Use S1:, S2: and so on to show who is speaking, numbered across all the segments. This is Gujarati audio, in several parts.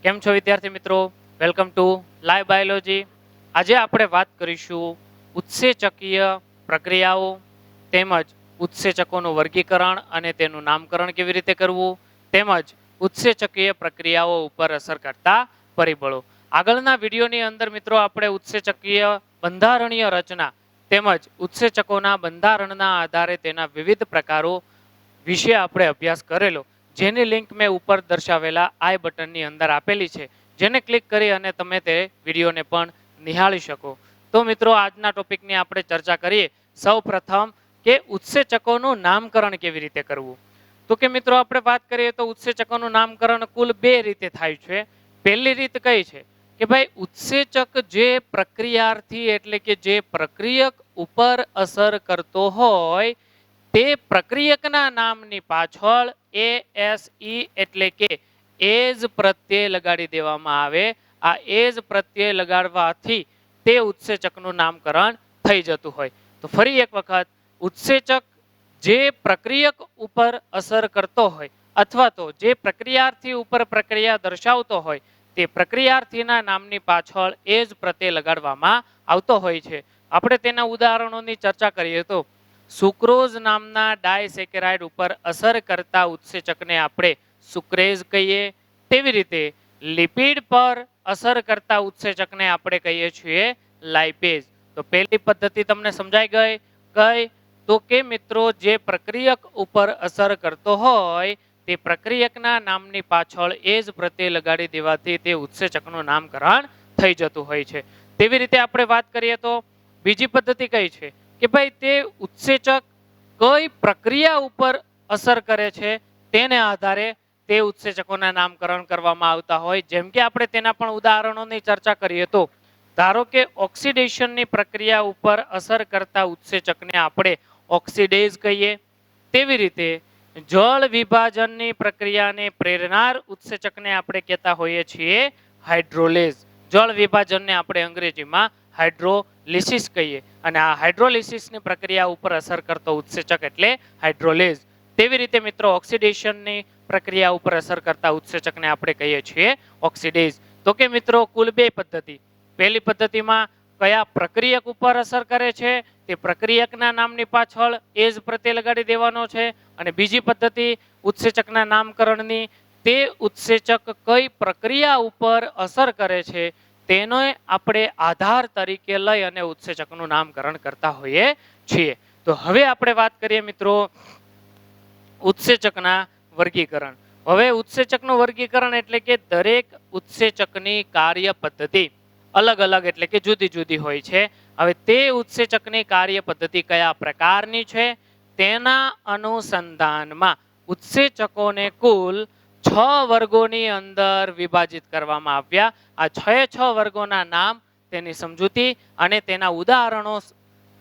S1: કેમ છો વિદ્યાર્થી મિત્રો? Welcome to live biology. આજે આપણે વાત કરીશું ઉત્સેચકીય પ્રક્રિયાઓ તેમજ ઉત્સેચકોનું વર્ગીકરણ અને તેનું નામકરણ કેવી રીતે કરવું તેમજ ઉત્સેચકીય પ્રક્રિયાઓ ઉપર અસર કરતા પરિબળો. આગળના વિડીયોની અંદર મિત્રો આપણે ઉત્સેચકીય બંધારણીય રચના તેમજ ઉત્સેચકોના બંધારણના આધારે તેના વિવિધ પ્રકારો વિશે આપણે અભ્યાસ કરેલો, જેની લિંક મેં ઉપર દર્શાવેલા આઈ બટનની અંદર આપેલી છે, જેને ક્લિક કરી અને તમે તે વિડીયોને પણ નિહાળી શકો. તો મિત્રો આજના ટોપિકની આપણે ચર્ચા કરીએ. સૌ પ્રથમ કે ઉત્સેચકોનું નામકરણ કેવી રીતે કરવું. તો કે મિત્રો આપણે વાત કરીએ તો ઉત્સેચકોનું નામકરણ કુલ બે રીતે થાય છે. પહેલી રીત કઈ છે કે ભાઈ ઉત્સેચક જે પ્રક્રિયાર્થી એટલે કે જે પ્રક્રિયક ઉપર અસર કરતો હોય તે પ્રક્રિયકના નામની પાછળ ASE એટલે કે એજ પ્રત્યય લગાડી દેવામાં આવે. આ એજ પ્રત્યય લગાડવાથી તે ઉત્સેચકનું નામકરણ થઈ જતું હોય. તો ફરી એક વખત, ઉત્સેચક જે પ્રક્રિયક ઉપર અસર કરતો હોય અથવા તો જે પ્રક્રિયાર્થી ઉપર પ્રક્રિયા દર્શાવતો હોય તે પ્રક્રિયાર્થીના નામની પાછળ એજ પ્રત્યય લગાડવામાં આવતો હોય છે. આપણે તેના ઉદાહરણોની ચર્ચા કરીએ તો સુક્રોઝ નામના ડાયસેકેરાઇડ ઉપર અસર કરતા ઉત્સેચકને આપણે સુક્રેઝ કહીએ. તેવી રીતે લિપિડ પર અસર કરતા ઉત્સેચકને આપણે કહીએ છીએ લાઇપેઝ. તો પહેલી પદ્ધતિ તમને સમજાઈ ગઈ. કઈ? તો કે મિત્રો જે પ્રક્રિયક ઉપર અસર કરતો હોય તે પ્રક્રિયકના નામની પાછળ એજ પ્રત્યય લગાડી દેવાથી તે ઉત્સેચકનું નામકરણ થઈ જતું હોય છે. તેવી રીતે આપણે વાત કરીએ તો બીજી પદ્ધતિ કઈ છે કે ભાઈ તે ઉત્સેચક કઈ પ્રક્રિયા ઉપર અસર કરે છે તેને આધારે તે ઉત્સેચકોના નામકરણ કરવામાં આવતા હોય. જેમ કે આપણે તેના પણ ઉદાહરણોની ચર્ચા કરીએ તો ધારો કે ઓક્સિડેશનની પ્રક્રિયા ઉપર અસર કરતા ઉત્સેચકને આપણે ઓક્સિડેઝ કહીએ. તેવી રીતે જળ વિભાજનની પ્રક્રિયાને પ્રેરનાર ઉત્સેચકને આપણે કહેતા હોઈએ છીએ હાઇડ્રોલેઝ. જળ વિભાજનને આપણે અંગ્રેજીમાં હાઇડ્રોલિસિસ કહીએ અને આ હાઇડ્રોલિસિસની પ્રક્રિયા ઉપર અસર કરતો ઉત્સેચક એટલે હાઇડ્રોલેઝ. તેવી રીતે મિત્રો ઓક્સિડેશનની પ્રક્રિયા ઉપર અસર કરતા ઉત્સેચકને આપણે કહીએ છીએ ઓક્સિડેઝ. તો કે મિત્રો કુલ બે પદ્ધતિ. પહેલી પદ્ધતિમાં કયા પ્રક્રિયક ઉપર અસર કરે છે તે પ્રક્રિયકના નામની પાછળ એજ પ્રત્યય લગાડી દેવાનો છે, અને બીજી પદ્ધતિ ઉત્સેચકના નામકરણની તે ઉત્સેચક કઈ પ્રક્રિયા ઉપર અસર કરે છે તેનો આપણે આધાર તરીકે લઈ અને ઉત્સેચકનું નામકરણ કરતા હોઈએ છીએ. તો હવે આપણે વાત કરીએ મિત્રો ઉત્સેચકના વર્ગીકરણ. હવે ઉત્સેચકનું વર્ગીકરણ એટલે કે દરેક ઉત્સેચકની કાર્ય પદ્ધતિ અલગ અલગ એટલે કે જુદી જુદી હોય છે. હવે તે ઉત્સેચકની કાર્ય પદ્ધતિ કયા પ્રકારની છે તેના અનુસંધાનમાં ઉત્સેચકોને કુલ 6 વર્ગોની અંદર વિભાજિત કરવામાં આવ્યા. આ 6 વર્ગોના નામ, તેની સમજૂતી અને તેના ઉદાહરણો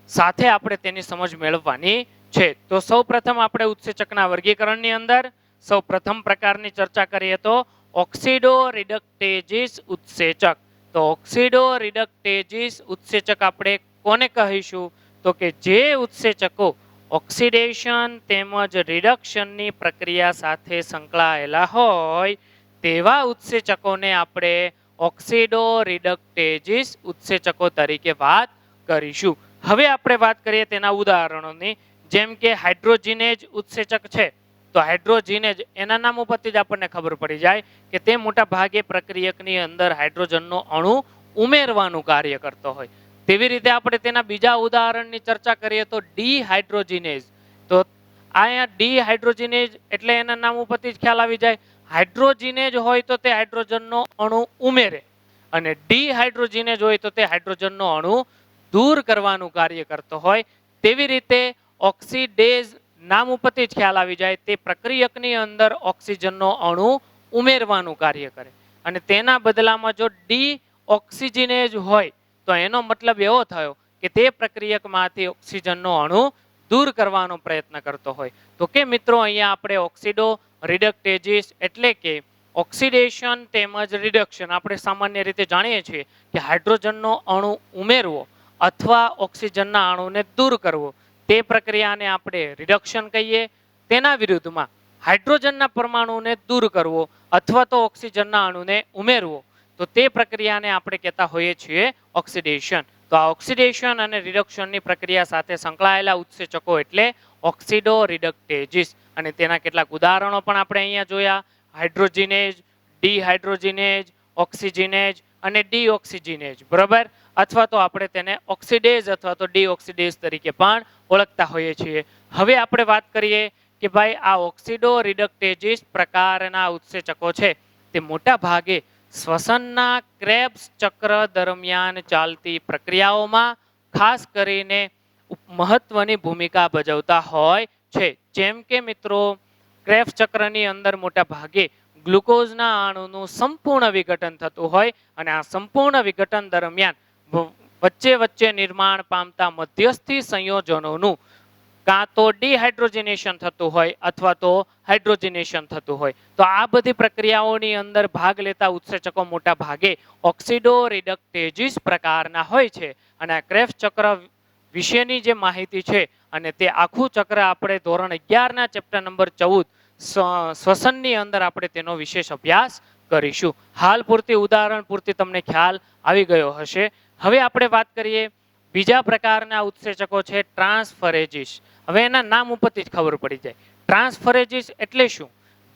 S1: સાથે આપણે તેની સમજ મેળવવાની છે. તો સૌપ્રથમ આપણે ઉત્સેચકના વર્ગીકરણની અંદર સૌપ્રથમ પ્રકારની ચર્ચા કરીએ તો ઓક્સિડો રિડક્ટેજીસ ઉત્સેચક. તો ઓક્સિડો રિડક્ટેજીસ ઉત્સેચક આપણે કોને કહીશું? તો કે જે ઉત્સેચકો ઓક્સિડેશન તેમજ રિડક્શનની પ્રક્રિયા સાથે સંકળાયેલા હોય તેવા ઉત્સેચકોને આપણે ઓક્સિડો રિડક્ટેજીસ ઉત્સેચકો તરીકે વાત કરીશું. હવે આપણે વાત કરીએ તેના ઉદાહરણોની. જેમ કે હાઇડ્રોજિનેજ ઉત્સેચક છે તો હાઇડ્રોજિનેજ એના નામ ઉપરથી જ આપણને ખબર પડી જાય કે તે મોટા ભાગે પ્રક્રિયકની અંદર હાઇડ્રોજનનો અણુ ઉમેરવાનું કાર્ય કરતો હોય. તેવી રીતે આપણે તેના બીજા ઉદાહરણની ચર્ચા કરીએ તો ડીહાઇડ્રોજિનેજ. તો અહીંયા ડીહાઇડ્રોજિનેજ એટલે એના નામ ઉપરથી જ ખ્યાલ આવી જાય. હાઇડ્રોજિનેજ હોય તો તે હાઇડ્રોજનનો અણુ ઉમેરે અને ડીહાઇડ્રોજિનેજ હોય તો તે હાઇડ્રોજનનો અણુ દૂર કરવાનું કાર્ય કરતો હોય. તેવી રીતે ઓક્સિડેઝ નામ ઉપરથી જ ખ્યાલ આવી જાય, તે પ્રક્રિયકની અંદર ઓક્સિજનનો અણુ ઉમેરવાનું કાર્ય કરે અને તેના બદલામાં જો ડીઓક્સિજનેજ હોય તો એનો મતલબ એવો થયો કે તે પ્રક્રિયકમાંથી ઓક્સિજનનો અણુ દૂર કરવાનો પ્રયત્ન કરતો હોય. તો કે મિત્રો અહીંયા આપણે ઓક્સિડો રિડક્ટેજીસ એટલે કે ઓક્સિડેશન તેમજ રિડક્શન આપણે સામાન્ય રીતે જાણીએ છીએ કે હાઇડ્રોજનનો અણુ ઉમેરવો અથવા ઓક્સિજનના અણુને દૂર કરવો તે પ્રક્રિયાને આપણે રિડક્શન કહીએ. તેના વિરુદ્ધમાં હાઇડ્રોજનના પરમાણુને દૂર કરવો અથવા તો ઓક્સિજનના અણુને ઉમેરવો, તો તે પ્રક્રિયાને આપણે કહેતા હોઈએ છીએ ઓક્સિડેશન. તો આ ઓક્સિડેશન અને રિડક્શનની પ્રક્રિયા સાથે સંકળાયેલા ઉત્સેચકો એટલે ઓક્સિડો રિડક્ટેજીસ. અને તેના કેટલાક ઉદાહરણો પણ આપણે અહીંયા જોયા: હાઇડ્રોજિનેજ, ડીહાઇડ્રોજિનેજ, ઓક્સિજિનેજ અને ડીઓક્સિજિનેજ. બરાબર? અથવા તો આપણે તેને ઓક્સિડેઝ અથવા તો ડીઓક્સિડેઝ તરીકે પણ ઓળખતા હોઈએ છીએ. હવે આપણે વાત કરીએ કે ભાઈ આ ઓક્સિડો રિડક્ટેજીસ પ્રકારના ઉત્સેચકો છે તે મોટા ભાગે શ્વસનના ક્રેબ્સ ચક્ર દરમિયાન ચાલતી પ્રક્રિયાઓમાં ખાસ કરીને મહત્વની ભૂમિકા ભજવતા હોય છે. જેમ કે મિત્રો, ક્રેબ્સ ચક્રની અંદર મોટા ભાગે ગ્લુકોઝના અણુનું સંપૂર્ણ વિઘટન થતું હોય અને આ સંપૂર્ણ વિઘટન દરમિયાન વચ્ચે વચ્ચે નિર્માણ પામતા મધ્યસ્થી સંયોજનોનું કાં તો ડિહાઇડ્રોજનેશન થતું હોય અથવા તો હાઇડ્રોજનેશન થતું હોય. તો આ બધી પ્રક્રિયાઓની અંદર ભાગ લેતા ઉત્સેચકો મોટા ભાગે ઓક્સિડો રિડક્ટેજીસ પ્રકારના હોય છે. અને આ ક્રેબ્સ ચક્ર વિશેની જે માહિતી છે અને તે આખું ચક્ર આપણે ધોરણ 11 ના ચેપ્ટર નંબર 14 શ્વસનની અંદર આપણે તેનો વિશેષ અભ્યાસ કરીશું. હાલ પૂરતી ઉદાહરણ પૂરતી તમને ખ્યાલ આવી ગયો હશે. હવે આપણે વાત કરીએ બીજા પ્રકારના ઉત્સેચકો છે ટ્રાન્સફરેજીસ. હવે એના નામ ઉપરથી જ ખબર પડી જાય. ટ્રાન્સફરેજીસ એટલે શું?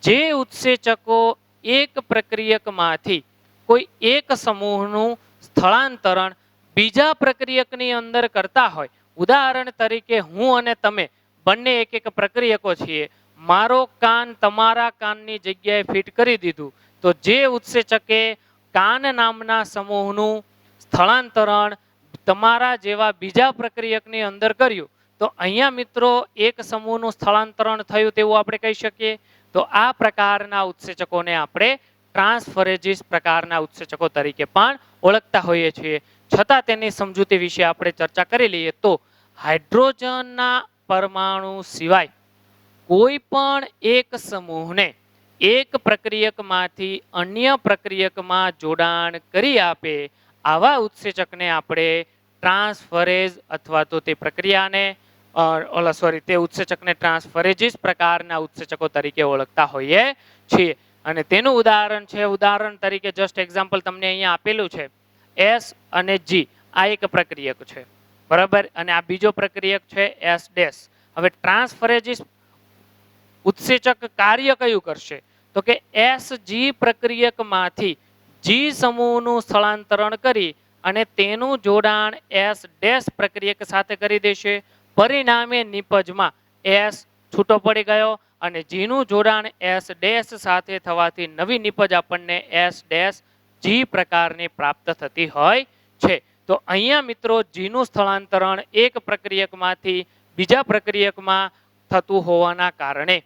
S1: જે ઉત્સેચકો એક પ્રક્રિયકમાંથી કોઈ એક સમૂહનું સ્થળાંતરણ બીજા પ્રક્રિયકની અંદર કરતા હોય. ઉદાહરણ તરીકે હું અને તમે બંને એક એક પ્રક્રિયકો છીએ. મારો કાન તમારા કાનની જગ્યાએ ફિટ કરી દીધું, તો જે ઉત્સેચકે કાન નામના સમૂહનું સ્થળાંતરણ તમારા જેવા બીજા પ્રક્રિયકની અંદર કર્યું, તો અહીંયા મિત્રો એક સમૂહનું સ્થળાંતરણ થયું તેવું આપણે કહી શકીએ. તો આ પ્રકારના ઉત્સેચકોને આપણે ટ્રાન્સફરેજીસ પ્રકારના ઉત્સેચકો તરીકે પણ ઓળખતા હોઈએ છીએ. છતાં તેની સમજૂતી વિશે આપણે ચર્ચા કરી લઈએ તો હાઇડ્રોજનના પરમાણુ સિવાય કોઈ પણ એક સમૂહને એક પ્રક્રિયકમાંથી અન્ય પ્રક્રિયકમાં જોડાણ કરી આપે આવા ઉત્સેચકને આપણે ટ્રાન્સફરેઝ અથવા તો તે પ્રક્રિયાને તે ઉત્સેચકને ટ્રાન્સફરેજીસ પ્રકારના ઉત્સેચકો તરીકે ઓળખતા હોઈએ છીએ. અને તેનું ઉદાહરણ તરીકે જસ્ટ એક્ઝામ્પલ તમને અહીંયા આપેલું છે. એસ અને જી આ એક પ્રક્રિયક છે, બરાબર, અને આ બીજો પ્રક્રિયક છે એસ ડેશ. હવે ટ્રાન્સફરેજીસ ઉત્સેચક કાર્ય કયું કરશે? તો કે એસ જી પ્રક્રિયકમાંથી જી સમૂહનું સ્થળાંતરણ કરી અને તેનું જોડાણ એસ ડેશ પ્રક્રિયક સાથે કરી દેશે. પરિણામે નિપજમાં એસ છૂટો પડી ગયો અને જીનું જોડાણ એસ ડેશ સાથે થવાથી નવી નિપજ આપણને એસ ડેશ જી પ્રકારની પ્રાપ્ત થતી હોય છે. તો અહીંયા મિત્રો જીનું સ્થળાંતરણ એક પ્રક્રિયકમાંથી બીજા પ્રક્રિયકમાં થતું હોવાના કારણે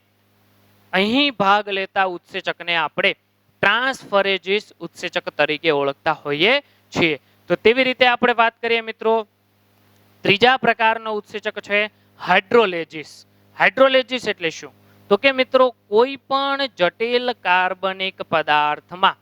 S1: અહીં ભાગ લેતા ઉત્સેચકને આપણે ટ્રાન્સફરેજીસ ઉત્સેચક તરીકે ઓળખતા હોઈએ છીએ. તો તેવી રીતે આપણે વાત કરીએ મિત્રો, ત્રીજા પ્રકારનો ઉત્સેચક છે હાઇડ્રોલેજીસ. હાઇડ્રોલેજીસ એટલે શું? તો કે મિત્રો કોઈ પણ જટિલ કાર્બનિક પદાર્થમાં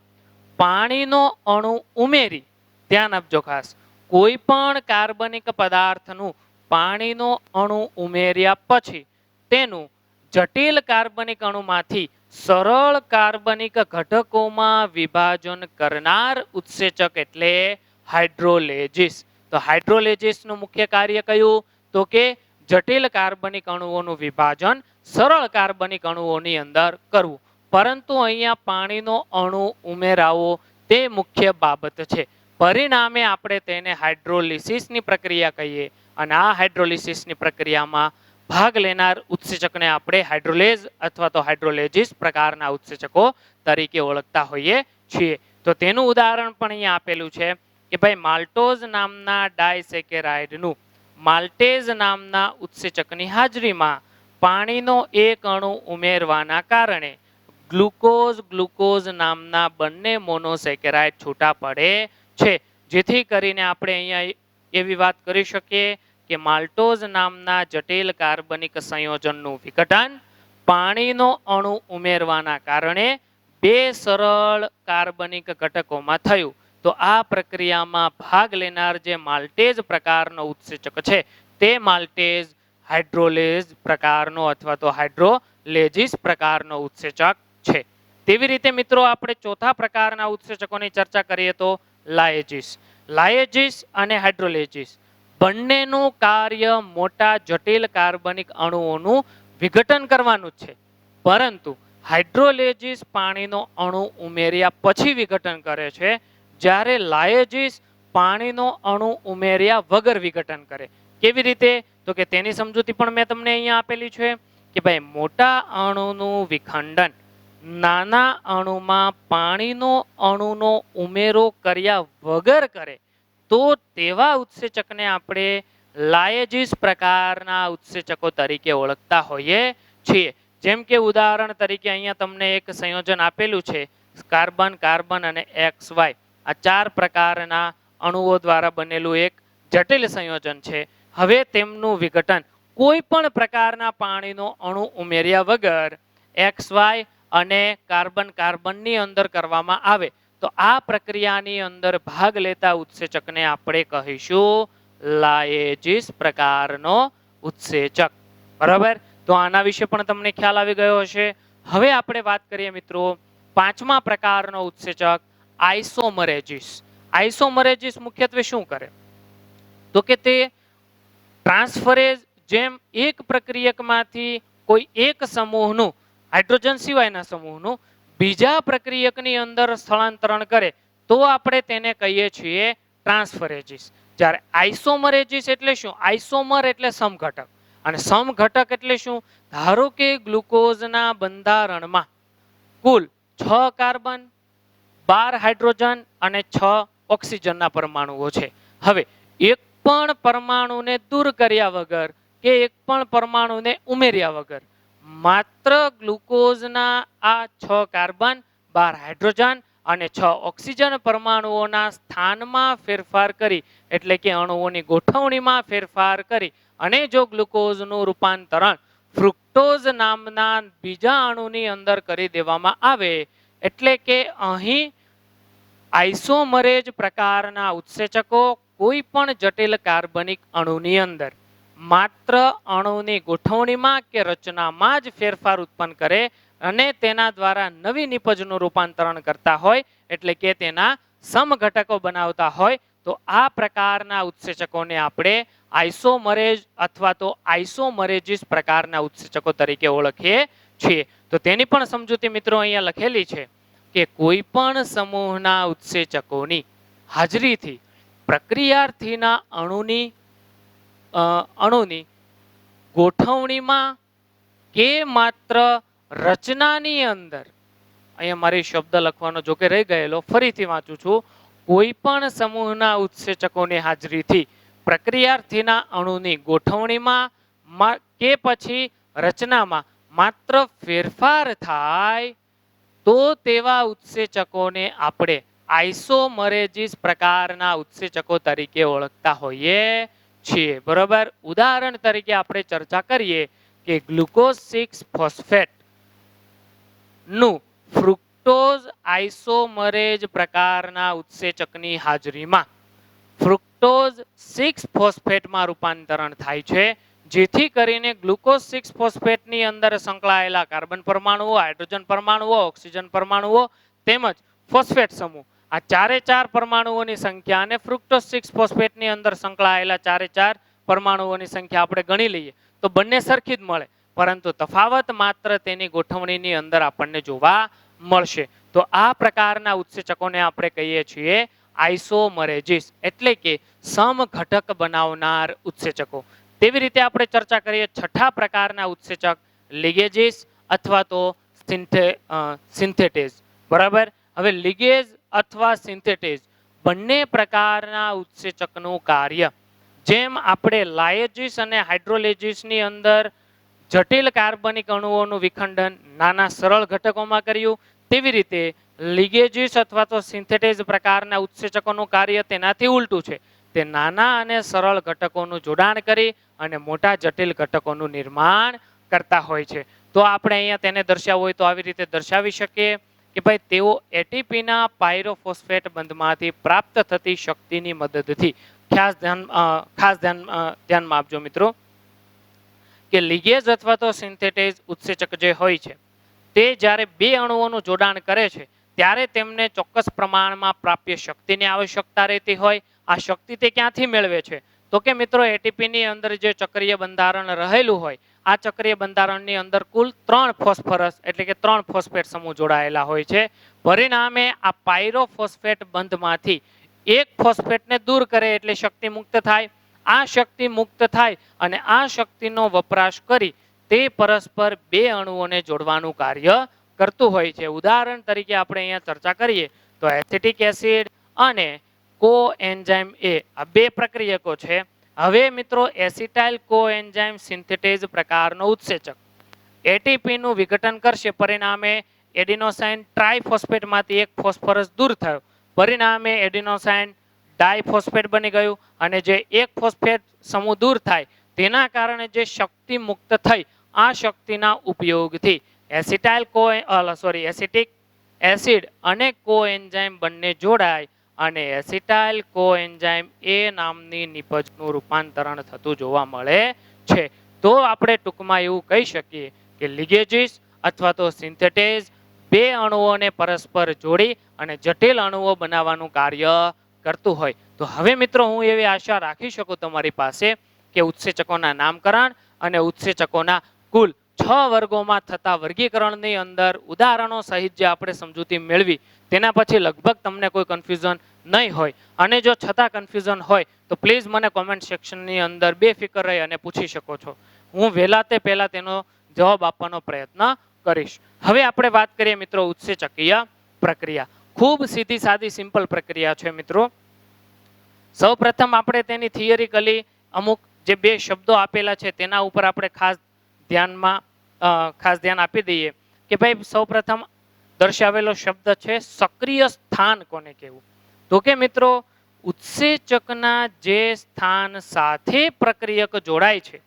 S1: પાણીનો અણુ ઉમેરી, ધ્યાન આપજો ખાસ, કોઈ પણ કાર્બનિક પદાર્થનું પાણીનો અણુ ઉમેર્યા પછી તેનું જટિલ કાર્બનિક અણુમાંથી સરળ કાર્બનિક ઘટકોમાં વિભાજન કરનાર ઉત્સેચક એટલે હાઇડ્રોલેજીસ. તો હાઇડ્રોલેજીસનું મુખ્ય કાર્ય કયું? તો કે જટિલ કાર્બનિક અણુઓનું વિભાજન સરળ કાર્બનિક અણુઓની અંદર કરવું. પરંતુ અહીંયા પાણીનો અણુ ઉમેરાવો તે મુખ્ય બાબત છે. પરિણામે આપણે તેને હાઇડ્રોલિસિસની પ્રક્રિયા કહીએ અને આ હાઇડ્રોલિસિસની પ્રક્રિયામાં ભાગ લેનાર ઉત્સેચકને આપણે હાઇડ્રોલેઝ અથવા તો હાઇડ્રોલેજીસ પ્રકારના ઉત્સેચકો તરીકે ઓળખતા હોઈએ છીએ. તો તેનું ઉદાહરણ પણ અહીંયા આપેલું છે કે ભાઈ માલ્ટોઝ નામના ડાયસેકેરાઇડનું માલ્ટેઝ નામના ઉત્સેચકની હાજરીમાં પાણીનો એક અણુ ઉમેરવાના કારણે ગ્લુકોઝ નામના બંને મોનોસેકેરાઇડ છૂટા પડે છે. જેથી કરીને આપણે અહીંયા એવી વાત કરી શકીએ કે માલ્ટોઝ નામના જટિલ કાર્બનિક સંયોજનનું વિઘટન પાણીનો અણુ ઉમેરવાના કારણે બે સરળ કાર્બનિક ઘટકોમાં થયું. તો આ પ્રક્રિયામાં ભાગ લેનાર જે માલ્ટેઝ પ્રકારનો ઉત્સેચક છે તે માલ્ટેઝ હાઇડ્રોલેઝ પ્રકારનો અથવા તો હાઇડ્રોલેઝિસ પ્રકારનો ઉત્સેચક છે. તેવી રીતે મિત્રો આપણે ચોથા પ્રકારના ઉત્સેચકોની ચર્ચા કરીએ તો લાએજીસ. લાએજીસ અને હાઇડ્રોલેઝિસ બંનેનું કાર્ય મોટા જટિલ કાર્બનિક અણુઓનું વિઘટન કરવાનું છે, પરંતુ હાઇડ્રોલેઝિસ પાણીનો અણુ ઉમેર્યા પછી વિઘટન કરે છે, જ્યારે લાએજીસ પાણીનો અણુ ઉમેર્યા વગર વિઘટન કરે. કેવી રીતે? તો કે તેની સમજૂતી પણ મેં તમને અહીંયા આપેલી છે કે ભાઈ મોટા અણુનું વિખંડન નાના અણુમાં પાણીનો અણુનો ઉમેરો કર્યા વગર કરે તો તેવા ઉત્સેચકને આપણે લાએજીસ પ્રકારના ઉત્સેચકો તરીકે ઓળખતા હોઈએ છીએ. જેમ કે ઉદાહરણ તરીકે અહીંયા તમને એક સંયોજન આપેલું છે, કાર્બન કાર્બન અને XY. આ 4 પ્રકારના અણુઓ દ્વારા બનેલું એક જટિલ સંયોજન છે. હવે તેમનું વિઘટન કોઈ પણ પ્રકારના પાણીનો અણુ ઉમેર્યા વગર XY અને કાર્બન કાર્બનની અંદર કરવામાં આવે તો આ પ્રક્રિયાની અંદર ભાગ લેતા ઉત્સેચકને આપણે કહીશું લાએજીસ પ્રકારનો ઉત્સેચક. બરાબર? તો આના વિશે પણ તમને ખ્યાલ આવી ગયો હશે. હવે આપણે વાત કરીએ મિત્રો પાંચમા પ્રકારનો ઉત્સેચક આઇસોમરેજીસ. આઇસોમરેજીસ મુખ્યત્વે શું કરે? તો કે તે ટ્રાન્સફરેજ જેમ એક પ્રક્રિયકમાંથી કોઈ એક સમૂહનું હાઇડ્રોજન સિવાયના સમૂહનું બીજા પ્રક્રિયકની અંદર સ્થળાંતરણ કરે તો આપણે તેને કહીએ છીએ ટ્રાન્સફરેજીસ. જ્યારે આઇસોમરેજીસ એટલે શું? આઇસોમર એટલે સમઘટક અને સમઘટક એટલે શું? ધારો કે ગ્લુકોઝના બંધારણમાં કુલ 6 કાર્બન 12 હાઇડ્રોજન અને 6 ઓક્સિજનના પરમાણુઓ છે. હવે એક પણ પરમાણુને દૂર કર્યા વગર કે એક પણ પરમાણુને ઉમેર્યા વગર માત્ર ગ્લુકોઝના આ 6 કાર્બન 12 હાઇડ્રોજન અને 6 ઓક્સિજન પરમાણુઓના સ્થાનમાં ફેરફાર કરી એટલે કે અણુઓની ગોઠવણીમાં ફેરફાર કરી અને જો ગ્લુકોઝનું રૂપાંતરણ ફ્રુક્ટોઝ નામના બીજા અણુની અંદર કરી દેવામાં આવે એટલે કે અહીં આઇસોમરેજ પ્રકારના ઉત્સેચકો કોઈ પણ જટિલ કાર્બનિક અણુની અંદર માત્ર અણુની ગોઠવણીમાં કે રચનામાં જ ફેરફાર ઉત્પન્ન કરે અને તેના દ્વારા નવી નિપજનું રૂપાંતરણ કરતા હોય એટલે કે તેના સમઘટકો બનાવતા હોય તો આ પ્રકારના ઉત્સેચકોને આપણે આઇસોમરેજ અથવા તો આઇસોમરેજીસ પ્રકારના ઉત્સેચકો તરીકે ઓળખીએ છીએ. તો તેની પણ સમજૂતી મિત્રો અહીંયા લખેલી છે કે કોઈ પણ સમૂહના ઉત્સેચકોની હાજરીથી પ્રક્રિયાર્થીના અણુની ગોઠવણીમાં કે માત્ર રચનાની અંદર, અહીંયા મારી શબ્દ લખવાનો જોકે રહી ગયેલો, ફરીથી વાંચું છું, કોઈ પણ સમૂહના ઉત્સેચકોની હાજરીથી પ્રક્રિયાર્થીના અણુની ગોઠવણીમાં કે પછી રચનામાં માત્ર ફેરફાર થાય તો તેવા ઉત્સેચકોને આપણે આઇસોમરેજીસ પ્રકારના ઉત્સેચકો તરીકે ઓળખતા હોઈએ છીએ. બરોબર? ઉદાહરણ તરીકે આપણે ચર્ચા કરીએ કે ગ્લુકોઝ 6 ફોસ્ફેટ નું ફ્રુક્ટોઝ આઇસોમરેજ પ્રકારના ઉત્સેચકની હાજરીમાં ફ્રુક્ટોઝ 6 ફોસ્ફેટમાં રૂપાંતરણ થાય છે, જેથી કરીને ગ્લુકોઝ 6 ફોસ્ફેટની અંદર સંકળાયેલા કાર્બન પરમાણુઓ, હાઇડ્રોજન પરમાણુઓ, ઓક્સિજન પરમાણુઓ તેમજ ફોસ્ફેટ સમૂહ આ 4 પરમાણુઓની સંખ્યા અને ફ્રુક્ટોઝ 6 ફોસ્ફેટની અંદર સંકળાયેલા 4 પરમાણુઓની સંખ્યા આપણે ગણી લઈએ તો બંને સરખી જ મળે, પરંતુ તફાવત માત્ર તેની ગોઠવણીની અંદર આપણને જોવા મળશે. તો આ પ્રકારના ઉત્સેચકોને આપણે કહીએ છીએ આઇસોમરેજીસ એટલે કે સમઘટક બનાવનાર ઉત્સેચકો. તેવી રીતે આપણે ચર્ચા કરીએ છઠ્ઠા પ્રકારના ઉત્સેચક લિગેજીસ અથવા તો સિન્થેટેઝ. બરાબર? હવે લિગેજ અથવા સિન્થેટેઝ બંને પ્રકારના ઉત્સેચકનું કાર્ય જેમ આપણે લાએજીસ અને હાઇડ્રોલેજીસની અંદર જટિલ કાર્બનિક અણુઓનું વિખંડન નાના સરળ ઘટકોમાં કર્યું, તેવી રીતે લિગેજીસ અથવા તો સિન્થેટેઝ પ્રકારના ઉત્સેચકોનું કાર્ય તેનાથી ઉલટું છે. તે નાના અને સરળ ઘટકોનું જોડાણ કરી અને મોટા જટિલ ઘટકોનું નિર્માણ કરતા હોય છે. તો આપણે અહીંયા તેને દર્શાવવું હોય તો આવી રીતે દર્શાવી શકીએ કે ભાઈ તેઓ એટીપીના પાયરોફોસ્ફેટ બંધમાંથી પ્રાપ્ત થતી શક્તિની મદદથી ખાસ ધ્યાનમાં આપજો મિત્રો. કે લિગેજ અથવા તો સિન્થેટેઝ ઉત્સેચક જે હોય છે તે જ્યારે બે અણુઓનું જોડાણ કરે છે ત્યારે તેમને ચોક્કસ પ્રમાણમાં પ્રાપ્ય શક્તિની આવશ્યકતા રહેતી હોય. આ શક્તિ તે ક્યાંથી મેળવે છે? તો કે મિત્રો એટીપીની અંદર જે ચક્રીય બંધારણ રહેલું હોય આ ચક્રીય બંધારણની અંદર કુલ 3 ફોસ્ફરસ એટલે કે 3 ફોસ્ફેટ સમૂહ જોડાયેલા હોય છે. પરિણામે આ પાયરોફોસ્ફેટ બંધમાંથી એક ફોસ્ફેટને દૂર કરે એટલે શક્તિ મુક્ત થાય. આ શક્તિ મુક્ત થાય અને આ શક્તિનો વપરાશ કરી તે પરસ્પર બે અણુઓને જોડવાનું કાર્ય કરતું હોય છે. ઉદાહરણ તરીકે આપણે અહીંયા ચર્ચા કરીએ તો એસિટિક એસિડ અને કોએન્ઝાઇમ એ આ બે પ્રક્રિયકો છે. હવે મિત્રો એસિટાઇલ કોએન્ઝાઇમ સિન્થેટેઝ પ્રકારનો ઉત્સેચક એટીપી નું વિઘટન કરશે. પરિણામે એડિનોસાઇન ટ્રાઇફોસ્ફેટમાંથી એક ફોસ્ફરસ દૂર થયો. પરિણામે એડિનોસાઇન ડાયફોસ્ફેટ બની ગયું અને જે એક ફોસ્ફેટ સમૂહ દૂર થાય તેના કારણે જે શક્તિ મુક્ત થઈ આ શક્તિના ઉપયોગથી એસિટિક એસિડ અને કોએન્ઝાઇમ બંને જોડાય અને એસિટાઇલ કોએન્ઝાઇમ એ નામની નિપજનું રૂપાંતરણ થતું જોવા મળે છે. તો આપણે ટૂંકમાં એવું કહી શકીએ કે લિગેજીસ અથવા તો સિન્થેટેઝ બે અણુઓને પરસ્પર જોડી અને જટિલ અણુઓ બનાવવાનું કાર્ય કરતું હોય. તો હવે મિત્રો હું એવી આશા રાખી શકું તમારી પાસે કે ઉત્સેચકોના નામકરણ અને ઉત્સેચકોના કુલ 6 વર્ગોમાં થતા વર્ગીકરણની અંદર ઉદાહરણો સહિત જે આપણે સમજૂતી મેળવી તેના પછી લગભગ તમને કોઈ કન્ફ્યુઝન નહીં હોય. અને જો છતાં કન્ફ્યુઝન હોય તો પ્લીઝ મને કોમેન્ટ સેક્શનની અંદર બેફિકર રહી અને પૂછી શકો છો. હું વહેલા તે પહેલા તેનો જવાબ આપવાનો પ્રયત્ન કરીશ. હવે આપણે વાત કરીએ મિત્રો ઉત્સેચકીય પ્રક્રિયા. ખૂબ સીધી સાદી સિમ્પલ પ્રક્રિયા છે મિત્રો. સૌપ્રથમ આપણે તેની થિયરિકલી અમુક જે બે શબ્દો આપેલા છે તેના ઉપર આપણે ખાસ ધ્યાન આપી દઈએ કે ભાઈ સૌપ્રથમ દર્શાવેલો શબ્દ છે સક્રિય સ્થાન કોને કહેવું? તો કે મિત્રો ઉત્સેચકના જે સ્થાન સાથે પ્રક્રિયક જોડાય છે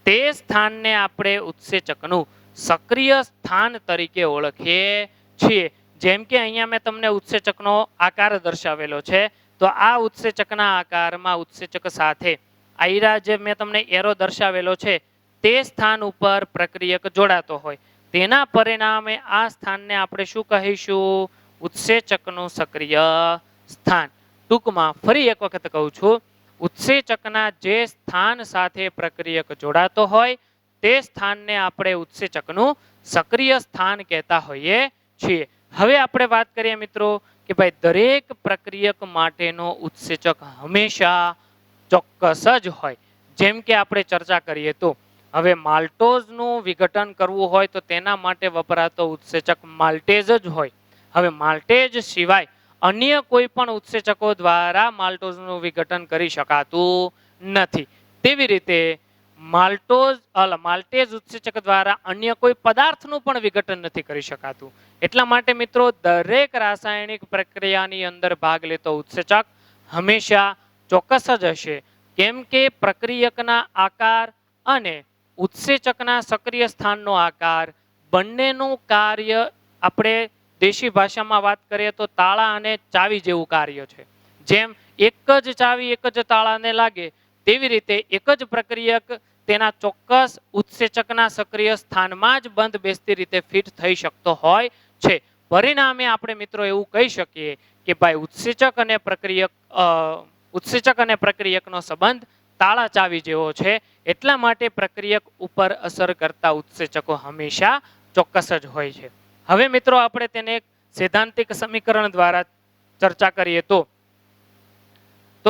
S1: તે સ્થાનને આપણે ઉત્સેચકનું સક્રિય સ્થાન તરીકે ઓળખીએ છીએ. જેમ કે અહીંયા મેં તમને ઉત્સેચકનો આકાર દર્શાવેલો છે તો આ ઉત્સેચકના આકારમાં ઉત્સેચક સાથે આયરા જે મેં તમને એરો દર્શાવેલો છે તે સ્થાન ઉપર પ્રક્રિયક જોડાતો હોય તેના પરિણામે આ સ્થાનને આપણે શું કહીશું? ઉત્સેચકનું સક્રિય સ્થાન. ટૂંકમાં ફરી એક વખત કહું છું, ઉત્સેચકના જે સ્થાન સાથે પ્રક્રિયક જોડાતો હોય તે સ્થાનને આપણે ઉત્સેચકનું સક્રિય સ્થાન કહેતા હોઈએ છીએ. હવે આપણે વાત કરીએ મિત્રો કે ભાઈ દરેક પ્રક્રિયક માટેનો ઉત્સેચક હંમેશા ચોક્કસ જ હોય. જેમ કે આપણે ચર્ચા કરીએ તો હવે માલ્ટોઝનું વિઘટન કરવું હોય તો તેના માટે વપરાતો ઉત્સેચક માલ્ટેઝ જ હોય. હવે માલ્ટેઝ સિવાય અન્ય કોઈ પણ ઉત્સેચકો દ્વારા માલ્ટોઝનું વિઘટન કરી શકાતું નથી. તેવી રીતે માલ્ટેઝ ઉત્સેચક દ્વારા અન્ય કોઈ પદાર્થનું પણ વિઘટન નથી કરી શકાતું. એટલા માટે મિત્રો દરેક રાસાયણિક પ્રક્રિયાની અંદર ભાગ લેતો ઉત્સેચક હંમેશા ચોક્કસ જ હશે. કેમ કે પ્રક્રિયકના આકાર અને ઉત્સેચકના સક્રિય સ્થાનનો આકાર બંનેનું કાર્ય આપણે દેશી ભાષામાં વાત કરીએ તો તાળા અને ચાવી જેવું કાર્ય છે. જેમ એક જ ચાવી એક જ તાળાને લાગે તેવી રીતે એક જ પ્રક્રિયક તેના ચોક્કસ ઉત્સેચકના સક્રિય સ્થાનમાં જ બંધ બેસતી રીતે ફિટ થઈ શકતો હોય છે. પરિણામે આપણે મિત્રો એવું કહી શકીએ કે ભાઈ ઉત્સેચક અને પ્રક્રિયકનો સંબંધ તાળા ચાવી જેવો છે. એટલા માટે પ્રક્રિયક ઉપર અસર કરતા ઉત્સેચકો હંમેશા ચોક્કસ જ હોય છે. હવે મિત્રો આપણે તેને એક સૈદ્ધાંતિક સમીકરણ દ્વારા ચર્ચા કરીએ તો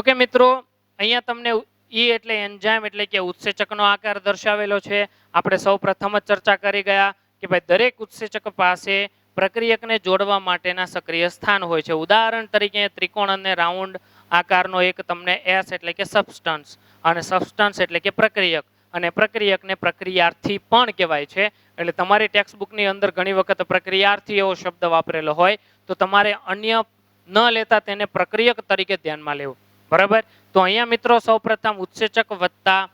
S1: કે મિત્રો અહીંયા તમને ઈ એટલે એન્ઝાઇમ એટલે કે ઉત્સેચકનો આકાર દર્શાવેલો છે. આપણે સૌ પ્રથમ જ ચર્ચા કરી ગયા કે ભાઈ દરેક ઉત્સેચક પાસે પ્રક્રિયકને જોડવા માટેના સક્રિય સ્થાન હોય છે. ઉદાહરણ તરીકે ત્રિકોણ અને રાઉન્ડ આકારનો એક તમને એસ એટલે કે સબસ્ટન્સ અને સબસ્ટન્સ એટલે કે પ્રક્રિયક અને પ્રક્રિયકને પ્રક્રિયાર્થી પણ કહેવાય છે. એટલે તમારી ટેક્સ્ટ બુકની અંદર ઘણી વખત પ્રક્રિયાર્થી એવો શબ્દ વાપરેલો હોય તો તમારે અન્ય ન લેતા તેને પ્રક્રિયક તરીકે ધ્યાનમાં લેવું. બરાબર? તો અહીંયા મિત્રો સૌપ્રથમ ઉત્સેચક વત્તા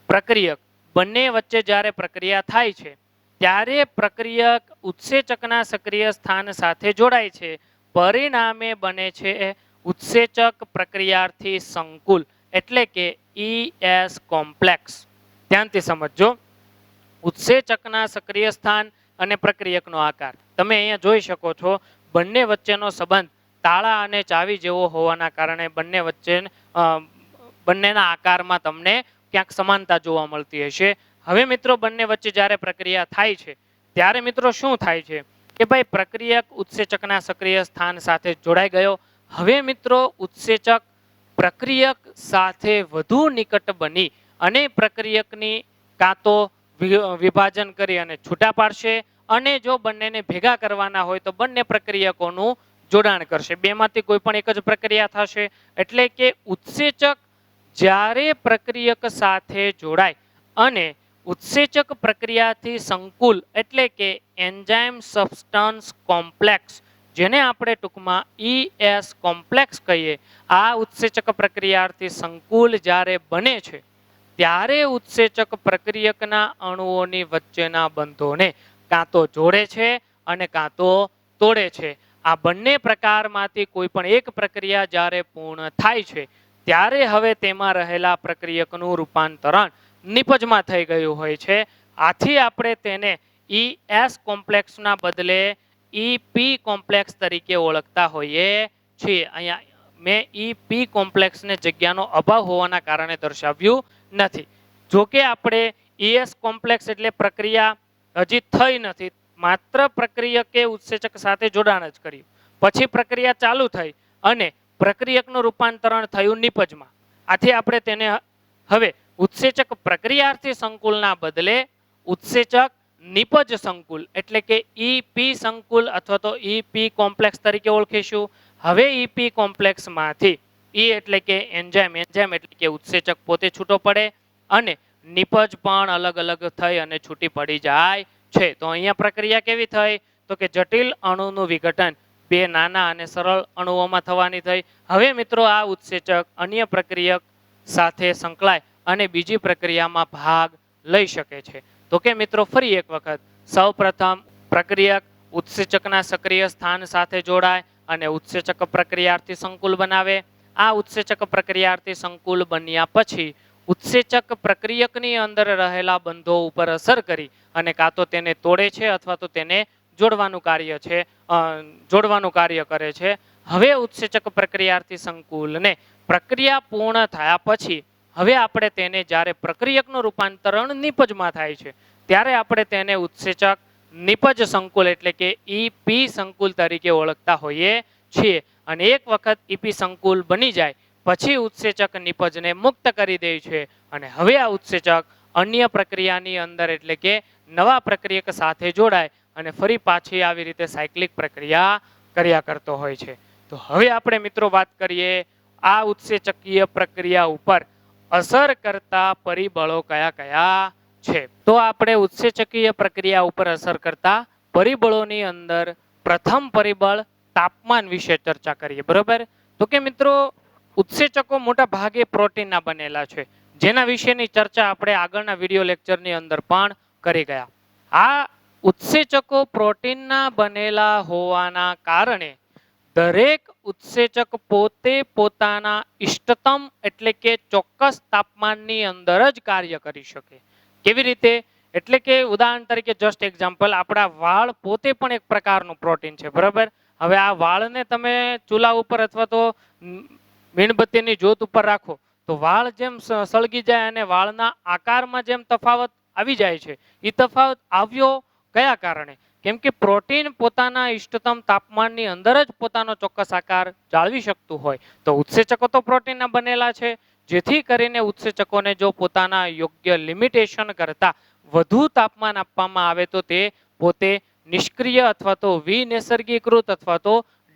S1: પ્રક્રિયક બંને વચ્ચે જ્યારે પ્રક્રિયા થાય છે ત્યારે પ્રક્રિયક ઉત્સેચકના સક્રિય સ્થાન સાથે જોડાય છે. પરિણામે બને છે ઉત્સેચક પ્રક્રિયાર્થી સંકુલ એટલે કે ES કોમ્પ્લેક્સ. ધ્યાનથી સમજજો. ઉત્સેચકના સક્રિય સ્થાન અને પ્રક્રિયકનો આકાર. તમે અહીંયા જોઈ શકો છો બંને વચ્ચેનો સંબંધ તાળા અને ચાવી જેવો હોવાના કારણે બંનેના આકારમાં તમને ક્યાંક સમાનતા જોવા મળતી હશે. હવે મિત્રો બંને વચ્ચે જ્યારે પ્રક્રિયા થાય છે ત્યારે મિત્રો શું થાય છે કે ભાઈ પ્રક્રિયક ઉત્સેચકના સક્રિય સ્થાન સાથે જોડાઈ ગયો. હવે મિત્રો ઉત્સેચક પ્રક્રિયક સાથે વધુ નિકટ બની અને પ્રક્રિયકની કાં તો વિભાજન કરી અને છૂટા પાડશે, અને જો બંનેને ભેગા કરવાના હોય તો બંને પ્રક્રિયકોનું જોડાણ કરશે. બેમાંથી કોઈ પણ એક જ પ્રક્રિયા થશે. એટલે કે ઉત્સેચક જ્યારે પ્રક્રિયક સાથે જોડાય અને ઉત્સેચક પ્રક્રિયાથી સંકુલ એટલે કે એન્ઝાઇમ સબસ્ટન્સ કોમ્પ્લેક્સ, જેને આપણે ટૂંકમાં ES કોમ્પ્લેક્સ કહીએ, આ ઉત્સેચક પ્રક્રિયાથી સંકુલ જ્યારે બને છે ત્યારે ઉત્સેચક પ્રક્રિયકના અણુઓની વચ્ચેના બંધોને કાં તો જોડે છે અને કાં તો તોડે છે. આ બંને પ્રકારમાંથી કોઈ પણ એક પ્રક્રિયા જ્યારે પૂર્ણ થાય છે ત્યારે હવે તેમાં રહેલા પ્રક્રિયકનું રૂપાંતરણ નિપજમાં થઈ ગયું હોય છે. આથી આપણે તેને ES કોમ્પ્લેક્સના બદલે EP કોમ્પ્લેક્સ તરીકે ઓળખતા હોઈએ છીએ. અહીંયા મેં EP કોમ્પ્લેક્સને જગ્યાનો અભાવ હોવાના કારણે દર્શાવ્યું નથી. જો કે આપણે ES કોમ્પ્લેક્સ એટલે પ્રક્રિયા હજી થઈ નથી, માત્ર પ્રક્રિયકે ઉત્સેચક સાથે જોડાણ જ કર્યું, પછી પ્રક્રિયા ચાલુ થઈ અને પ્રક્રિયકનું રૂપાંતરણ થયું નિપજમાં. આથી આપણે તેને હવે ઉત્સેચક પ્રક્રિયાર્થી સંકુલના બદલે ઉત્સેચક નિપજ સંકુલ એટલે કે EP સંકુલ અથવા તો EP કોમ્પ્લેક્સ તરીકે ઓળખીશું. હવે EP કોમ્પ્લેક્સમાંથી E એટલે કે એન્ઝાઇમ એટલે કે ઉત્સેચક પોતે છૂટો પડે અને નિપજ પણ અલગ અલગ થઈ અને છૂટી પડી જાય છે. તો અહીંયા પ્રક્રિયા કેવી થઈ તો કે જટિલ અણુનું વિઘટન બે નાના અને સરળ અણુઓમાં થવાની થઈ. હવે મિત્રો આ ઉત્સેચક અન્ય પ્રક્રિયક સાથે સંકળાય અને બીજી પ્રક્રિયામાં ભાગ લઈ શકે છે. તો કે મિત્રો ફરી એક વખત સૌપ્રથમ પ્રક્રિયક ઉત્સેચકના સક્રિય સ્થાન સાથે જોડાય અને ઉત્સેચક પ્રક્રિયાર્થી સંકુલ બનાવે. આ ઉત્સેચક પ્રક્રિયાર્થી સંકુલ બન્યા પછી ઉત્સેચક પ્રક્રિયકની અંદર રહેલા બંધો ઉપર અસર કરી અને કાં તો તેને તોડે છે અથવા તો તેને જોડવાનું કાર્ય કરે છે. હવે ઉત્સેચક પ્રક્રિયાર્થી સંકુલને પ્રક્રિયા પૂર્ણ થયા પછી હવે આપણે તેને જ્યારે પ્રક્રિયકનું રૂપાંતરણ નિપજમાં થાય છે ત્યારે આપણે તેને ઉત્સેચક નિપજ સંકુલ એટલે કે EP સંકુલ તરીકે ઓળખતા હોઈએ છીએ. અને એક વખત EP સંકુલ બની જાય પછી ઉત્સેચક નિપજને મુક્ત કરી દે છે અને હવે આ ઉત્સેચક અન્ય પ્રક્રિયાની અંદર એટલે કે નવા પ્રક્રિયક સાથે જોડાય અને ફરી પાછી આવી રીતે સાયક્લિક પ્રક્રિયા કર્યા કરતો હોય છે. તો હવે આપણે મિત્રો વાત કરીએ આ ઉત્સેચકીય પ્રક્રિયા ઉપર અસર કરતા પરિબળો કયા કયા છે. તો આપણે ઉત્સેચકીય પ્રક્રિયા ઉપર અસર કરતા પરિબળોની અંદર પ્રથમ પરિબળ તાપમાન વિશે ચર્ચા કરીએ. બરોબર? તો કે મિત્રો ઉત્સેચકો મોટા ભાગે પ્રોટીનના બનેલા છે, જેના વિશેની ચર્ચા આપણે આગળના વિડીયો લેક્ચરની અંદર પણ કરી ગયા. આ ઉત્સેચકો પ્રોટીનના બનેલા હોવાના કારણે દરેક ઉત્સેચક પોતે પોતાના ઇષ્ટતમ એટલે કે ચોક્કસ તાપમાનની અંદર જ કાર્ય કરી શકે. કેવી રીતે? એટલે કે ઉદાહરણ તરીકે જસ્ટ એક્ઝામ્પલ, આપણા વાળ પોતે પણ એક પ્રકારનું પ્રોટીન છે. બરાબર? હવે આ વાળને તમે ચૂલા ઉપર અથવા તો મીણબત્તીની જ્યોત ઉપર રાખો તો વાળ જેમ સળગી જાય અને વાળના આકારમાં જેમ તફાવત આવી જાય છે, એ તફાવત આવ્યો કયા કારણે? કેમ કે પ્રોટીન પોતાના ઇષ્ટતમ તાપમાનની અંદર જ પોતાનો ચોક્કસ આકાર જાળવી શકતું હોય. તો ઉત્સેચકો તો પ્રોટીનના બનેલા છે, જેથી કરીને ઉત્સેચકોને જો પોતાના યોગ્ય લિમિટેશન કરતા વધુ તાપમાન આપવામાં આવે તો તે પોતે નિષ્ક્રિય અથવા તો વિનૈસર્ગીકૃત અથવા તો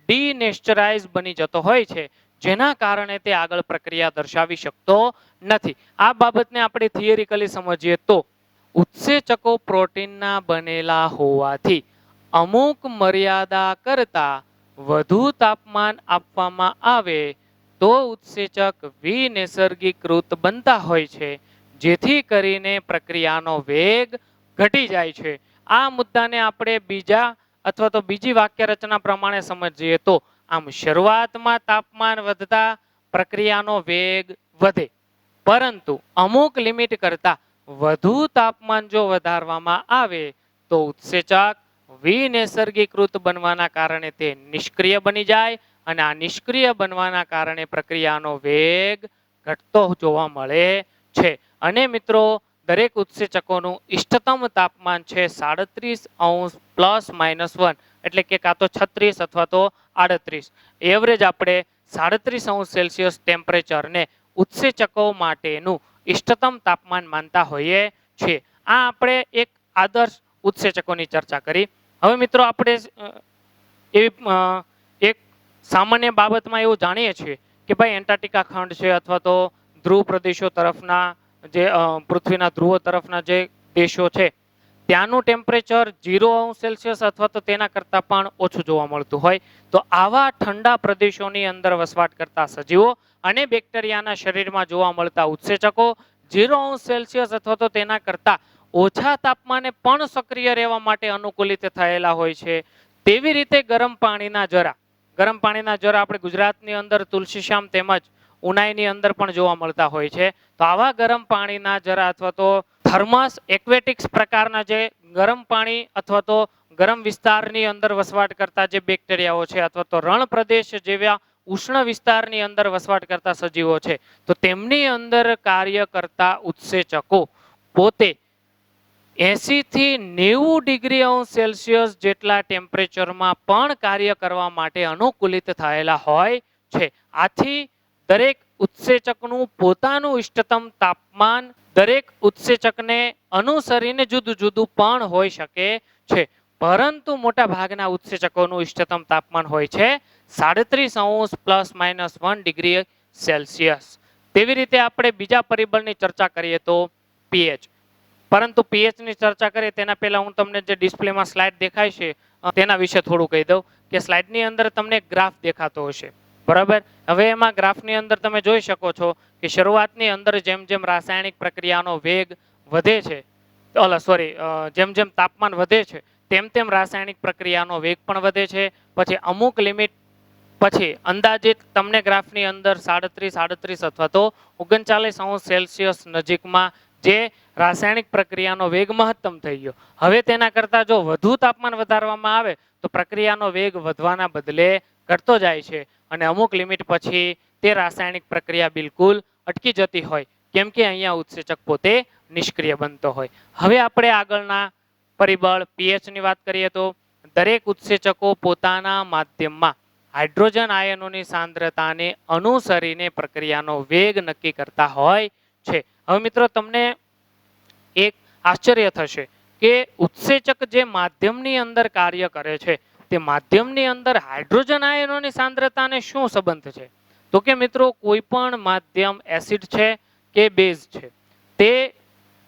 S1: ડીનેચરાઇઝ બની જતો હોય છે, જેના કારણે તે આગળ પ્રક્રિયા દર્શાવી શકતો નથી. આ બાબતને આપણે થિયરિકલી સમજીએ તો ઉત્સેચકો પ્રોટીનના બનેલા હોવાથી અમુક મર્યાદા કરતા વધુ તાપમાન આપવામાં આવે તો ઉત્સેચક વિનૈસર્ગીકૃત બનતા હોય છે, જેથી કરીને પ્રક્રિયાનો વેગ ઘટી જાય છે. આ મુદ્દાને આપણે બીજી વાક્ય રચના પ્રમાણે સમજીએ તો આમ શરૂઆતમાં તાપમાન વધતા પ્રક્રિયાનો વેગ વધે, પરંતુ અમુક લિમિટ કરતા વધુ તાપમાન જો વધારવામાં આવે તો ઉત્સેચક વિનૈસર્ગીકૃત બનવાના કારણે તે નિષ્ક્રિય બની જાય અને આ નિષ્ક્રિય બનવાના કારણે પ્રક્રિયાનો વેગ ઘટતો જોવા મળે છે. અને મિત્રો દરેક ઉત્સેચકોનું ઇષ્ટતમ તાપમાન છે 37°± 1 એટલે કે કાં તો 36 અથવા તો 38. એવરેજ આપણે 37°C ટેમ્પરેચરને ઉત્સેચકો માટેનું ઇષ્ટતમ તાપમાન માનતા હોઈએ છીએ. આ આપણે એક આદર્શ ઉત્સેચકોની ચર્ચા કરી. હવે મિત્રો આપણે એક સામાન્ય બાબતમાં એવું જાણીએ છીએ કે ભાઈ એન્ટાર્કટિકા ખંડ છે અથવા તો ધ્રુવ પ્રદેશો તરફના જે પૃથ્વીના ધ્રુવો તરફના જે દેશો છે ત્યાંનું ટેમ્પરેચર 0°C અથવા તો તેના કરતાં પણ ઓછું જોવા મળતું હોય. તો આવા ઠંડા પ્રદેશોની અંદર વસવાટ કરતા સજીવો અને બેક્ટેરિયાના શરીરમાં જોવા મળતા ઉત્સેચકો 0°C અથવા તો તેના કરતાં ઓછા તાપમાને પણ સક્રિય રહેવા માટે અનુકૂલિત થયેલા હોય છે. તેવી રીતે ગરમ પાણીના જરા આપણે ગુજરાતની અંદર તુલસીશ્યામ તેમજ ઉનાઈની અંદર પણ જોવા મળતા હોય છે. તો આવા ગરમ પાણીના જરા અથવા તો થર્મસ એક્વેટિક્સ પ્રકારના જે ગરમ પાણી અથવા તો ગરમ વિસ્તારની અંદર વસવાટ કરતા જે બેક્ટેરિયાઓ છે અથવા તો રણ પ્રદેશ જેવા ઉષ્ણ વિસ્તારની અંદર વસવાટ કરતા સજીવો છે તો તેમની અંદર કાર્ય કરતા ઉત્સેચકો પોતે 80 થી 90°C જેટલા ટેમ્પરેચરમાં પણ કાર્ય કરવા માટે અનુકૂલિત થયેલા હોય છે. આથી દરેક ઉત્સેચકનું પોતાનું ઇષ્ટતમ તાપમાન દરેક ઉત્સેચકને અનુસરીને જુદું જુદું પણ હોઈ શકે છે. પરંતુ મોટા ભાગના ઉત્સેચકોનું ઇષ્ટતમ તાપમાન હોય છે 37°±1°C. તેવી રીતે આપણે બીજા પરિબળની ચર્ચા કરીએ તો પીએચ. પરંતુ પીએચ ની ચર્ચા કરીએ તેના પહેલા હું તમને જે ડિસ્પ્લેમાં સ્લાઇડ દેખાય છે તેના વિશે થોડું કહી દઉં કે સ્લાઇડની અંદર તમને ગ્રાફ દેખાતો હશે, બરાબર. હવે એમાં ગ્રાફની અંદર તમે જોઈ શકો છો કે શરૂઆતની અંદર જેમ જેમ રાસાયણિક પ્રક્રિયાનો વેગ વધે છે જેમ જેમ તાપમાન વધે છે તેમ તેમ રાસાયણિક પ્રક્રિયાનો વેગ પણ વધે છે. પછી અમુક લિમિટ પછી અંદાજિત તમને ગ્રાફની અંદર 37 અથવા તો 39°C નજીકમાં જે રાસાયણિક પ્રક્રિયાનો વેગ મહત્તમ થઈ ગયો. હવે તેના કરતાં જો વધુ તાપમાન વધારવામાં આવે તો પ્રક્રિયાનો વેગ વધવાના બદલે ઘટતો જાય છે અને અમુક લિમિટ પછી તે રાસાયણિક પ્રક્રિયા બિલકુલ અટકી જતી હોય કેમ કે અહીંયા ઉત્સેચક પોતે નિષ્ક્રિય બનતો હોય. હવે આપણે આગળના પરિબળ પીએચ ની વાત કરીએ તો દરેક ઉત્સેચકો પોતાના માધ્યમમાં હાઇડ્રોજન આયનોની સાંદ્રતાને અનુસરીને પ્રક્રિયાનો વેગ નક્કી કરતા હોય છે. હવે મિત્રો તમને એક આશ્ચર્ય થશે કે ઉત્સેચક જે માધ્યમની અંદર કાર્ય કરે છે તે માધ્યમની અંદર હાઇડ્રોજન આયનોની સાંદ્રતાને શું સંબંધ છે? તો કે મિત્રો કોઈ પણ માધ્યમ એસિડ છે કે બેઝ છે તે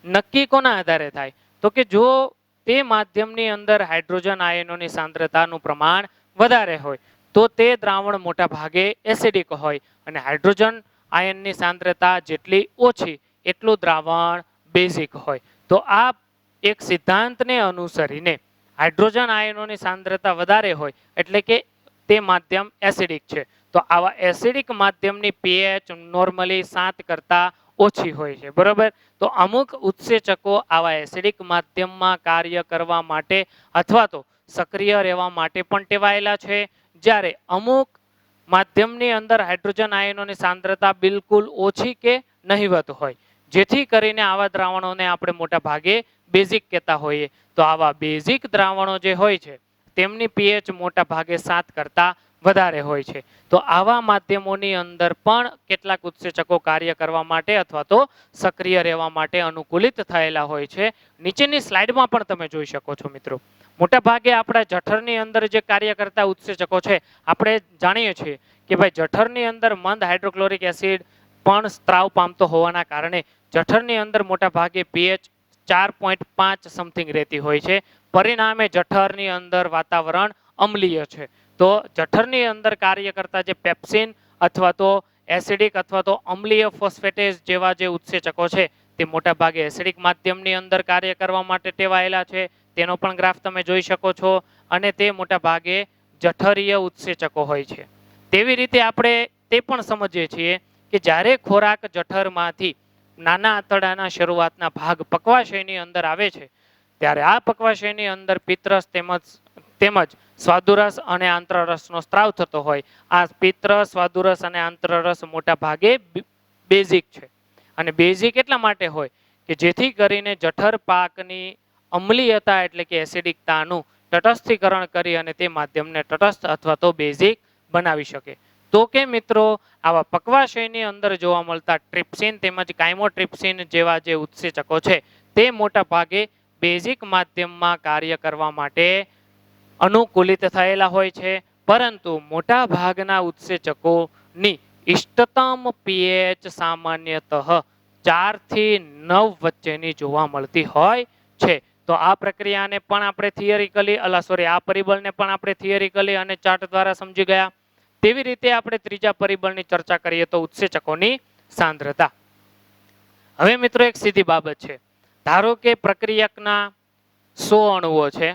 S1: નક્કી કોના આધારે થાય? તો કે જો તે માધ્યમની અંદર હાઇડ્રોજન આયનોની સાંદ્રતાનું પ્રમાણ વધારે હોય તો તે દ્રાવણ મોટા ભાગે એસિડિક હોય અને હાઇડ્રોજન આયનની સાંદ્રતા જેટલી ઓછી એટલું દ્રાવણ બેઝિક હોય. તો આ એક સિદ્ધાંતને અનુસરીને હાઇડ્રોજન આયનોની સાંદ્રતા વધારે હોય એટલે કે તે માધ્યમ એસિડિક છે. તો આવા એસિડિક માધ્યમની પીએચ નોર્મલી 7 કરતાં ઓછી હોય છે, બરોબર. તો અમુક ઉત્સેચકો આવા એસિડિક માધ્યમમાં કાર્ય કરવા માટે અથવા તો સક્રિય રહેવા માટે પણ ટેવાયેલા છે, જ્યારે અમુક માધ્યમની અંદર હાઇડ્રોજન આયનોની સાંદ્રતા બિલકુલ ઓછી કે નહિવત હોય, જેથી કરીને આવા દ્રાવણોને આપણે મોટા ભાગે બેઝિક કહેતા હોઈએ. તો આવા બેઝિક દ્રાવણો જે હોય છે તેમની પીએચ મોટા ભાગે 7 કરતાં વધારે હોય છે. તો આવા માધ્યમોની અંદર પણ કેટલાક ઉત્સેચકો કાર્ય કરવા માટે અથવા તો સક્રિય રહેવા માટે અનુકૂલિત થયેલા હોય છે. નીચેની સ્લાઇડમાં પણ તમે જોઈ શકો છો મિત્રો. મોટા ભાગે આપણા જઠરની અંદર જે કાર્ય કરતા ઉત્સેચકો છે આપણે જાણીએ છીએ કે ભાઈ જઠરની અંદર મંદ હાઇડ્રોક્લોરિક એસિડ પણ સ્ત્રાવ પામતો હોવાના કારણે જઠરની અંદર મોટા ભાગે પીએચ 4.5 સમથિંગ રહેતી હોય છે. પરિણામે જઠરની અંદર વાતાવરણ અમ્લીય છે. તો જઠરની અંદર કાર્ય કરતા જે પેપ્સિન અથવા તો એસિડિક અથવા તો અમ્લીય ફોસ્ફેટેઝ જેવા જે ઉત્સેચકો છે તે મોટા ભાગે એસિડિક માધ્યમની અંદર કાર્ય કરવા માટે ટેવાયેલા છે. તેનો પણ ગ્રાફ તમે જોઈ શકો છો અને તે મોટા ભાગે જઠરીય ઉત્સેચકો હોય છે. તેવી રીતે આપણે તે પણ સમજીએ છીએ કે જ્યારે ખોરાક જઠરમાંથી નાના આંતરડાના શરૂઆતના ભાગ પક્વાશયની અંદર આવે છે ત્યારે આ પક્વાશયની અંદર પિત્તરસ તેમજ સ્વાદુરસ અને આંતરરસનો સ્ત્રાવ થતો હોય. આ પિત્તરસ, સ્વાદુરસ અને આંતરરસ મોટા ભાગે બેઝિક છે. અને બેઝિક એટલા માટે હોય કે જેથી કરીને જઠર પાકની અમ્લીયતા એટલે કે એસિડિકતાનું તટસ્થીકરણ કરી અને તે માધ્યમને તટસ્થ અથવા તો બેઝિક બનાવી શકે. તો કે મિત્રો આવા પક્વાશયની અંદર જોવા મળતા ટ્રિપ્સિન તેમજ કાઇમોટ્રિપ્સિન જેવા જે ઉત્સેચકો છે તે મોટા ભાગે બેઝિક માધ્યમમાં કાર્ય કરવા માટે અનુકૂલિત થયેલા હોય છે. પરંતુ મોટા ભાગના ઉત્સેચકોની ઇષ્ટતમ પીએચ સામાન્યતઃ 4 થી 9 વચ્ચેની જોવા મળતી હોય છે. તો આ પ્રક્રિયાને પણ આપણે થિયરિકલી આ પરિબળને પણ આપણે થિયરિકલી અને ચાર્ટ દ્વારા સમજી ગયા. તેવી રીતે આપણે ત્રીજા પરિબળની ચર્ચા કરીએ તો ઉત્સેચકોની સાંદ્રતા. હવે મિત્રો એક સીધી બાબત છે. ધારો કે પ્રક્રિયકના 100 અણુઓ છે,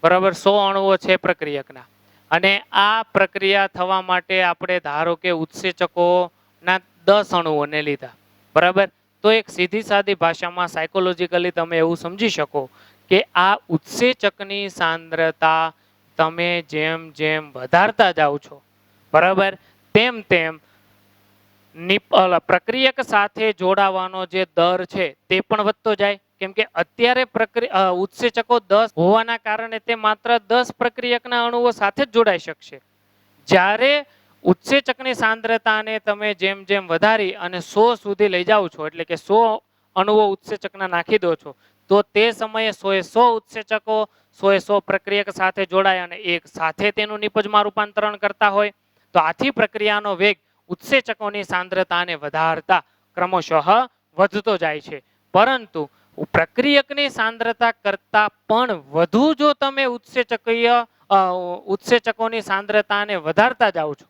S1: બરાબર, 100 અણુઓ છે પ્રક્રિયકના, અને આ પ્રક્રિયા થવા માટે આપણે ધારો કે ઉત્સેચકોના 10 અણુઓને લીધા, બરાબર. તો એક સીધી સાદી ભાષામાં સાયકોલોજીકલી તમે એવું સમજી શકો કે આ ઉત્સેચકની સાંદ્રતા તમે જેમ જેમ વધારતા જાઓ છો, બરાબર, તેમ તેમ પ્રક્રિયક સાથે જોડાવાનો જે દર છે તે પણ વધતો જાય. કેમ કે અત્યારે ઉત્સેચકો 10 હોવાના કારણે તે માત્ર 10 પ્રક્રિયકના અણુઓ સાથે જ જોડાઈ શકશે. જ્યારે ઉત્સેચકની સાંદ્રતાને તમે જેમ જેમ વધારી અને 100 સુધી લઈ જાઓ છો, એટલે કે 100 અણુઓ ઉત્સેચકના નાખી દો છો, તો તે સમયે 100 ઉત્સેચકો 100 પ્રક્રિયક સાથે જોડાય અને એક સાથે તેનું નિપજમાં રૂપાંતરણ કરતા હોય. તો આથી પ્રક્રિયાનો વેગ ઉત્સેચકોની સાંદ્રતાને વધારતા ક્રમશઃ વધતો જાય છે. પરંતુ પ્રક્રિયકની સાંદ્રતા કરતા પણ વધુ જો તમે ઉત્સેચકોની સાંદ્રતાને વધારતા જાઓ છો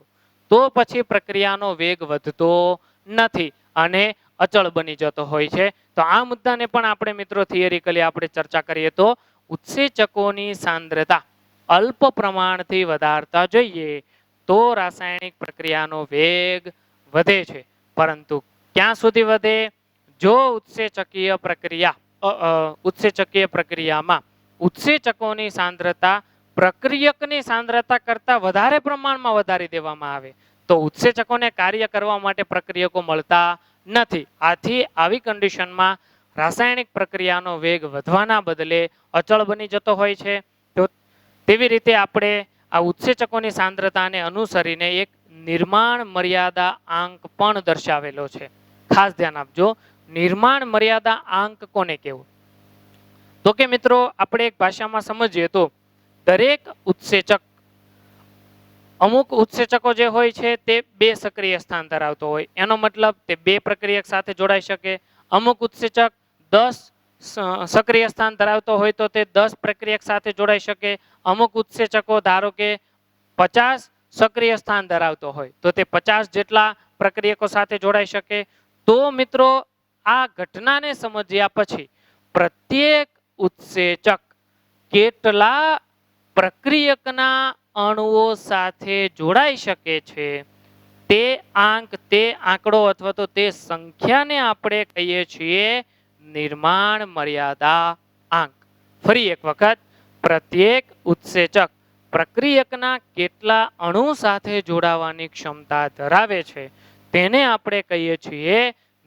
S1: તો પછી પ્રક્રિયાનો વેગ વધતો નથી અને અચળ બની જતો હોય છે. તો આ મુદ્દાને પણ આપણે મિત્રો થિયરિકલી આપણે ચર્ચા કરીએ તો ઉત્સેચકોની સાંદ્રતા અલ્પ પ્રમાણથી વધારતા જઈએ તો રાસાયણિક પ્રક્રિયાનો વેગ વધે છે. પરંતુ ક્યાં સુધી વધે? જો ઉત્સેચકીય પ્રક્રિયામાં ઉત્સેચકોની સાંદ્રતા પ્રક્રિયકની સાંદ્રતા કરતા વધારે પ્રમાણમાં વધારી દેવામાં આવે તો ઉત્સેચકોને કાર્ય કરવા માટે પ્રક્રિયકો મળતા નથી. આથી આવી કન્ડિશનમાં રાસાયણિક પ્રક્રિયાનો વેગ વધવાના બદલે અચળ બની જતો હોય છે. તો તેવી રીતે આપણે આ ઉત્સેચકોની સાંદ્રતાને અનુસરીને એક નિર્માણ મર્યાદા આંક પણ દર્શાવેલો છે. ખાસ ધ્યાન આપજો, નિર્માણ મર્યાદા આંક કોને કહેવું? તો કે મિત્રો આપણે એક ભાષામાં સમજીએ તો દરેક ઉત્સેચક, અમુક ઉત્સેચકો જે હોય છે તે 2 સક્રિય સ્થાન ધરાવતો હોય, એનો મતલબ તે 2 પ્રક્રિયક સાથે જોડાઈ શકે. અમુક ઉત્સેચક 10 સક્રિય સ્થાન ધરાવતો હોય તો તે 10 પ્રક્રિયક સાથે જોડાઈ શકે. અમુક ઉત્સેચકો ધારો કે 50 સક્રિય સ્થાન ધરાવતો હોય તો તે 50 જેટલા પ્રક્રિયકો સાથે જોડાઈ શકે. તો મિત્રો આ ઘટનાને સમજ્યા પછી પ્રત્યેક ઉત્સેચક કેટલા પ્રક્રિયકના અણુઓ સાથે જોડાઈ શકે છે તે આંકડો અથવા તો તે સંખ્યાને આપણે કહીએ છીએ નિર્માણ મર્યાદા આંક. ફરી એક વખત, પ્રત્યેક ઉત્સેચક પ્રક્રિયકના કેટલા અણુ સાથે જોડાવાની ક્ષમતા ધરાવે છે તેને આપણે કહીએ છીએ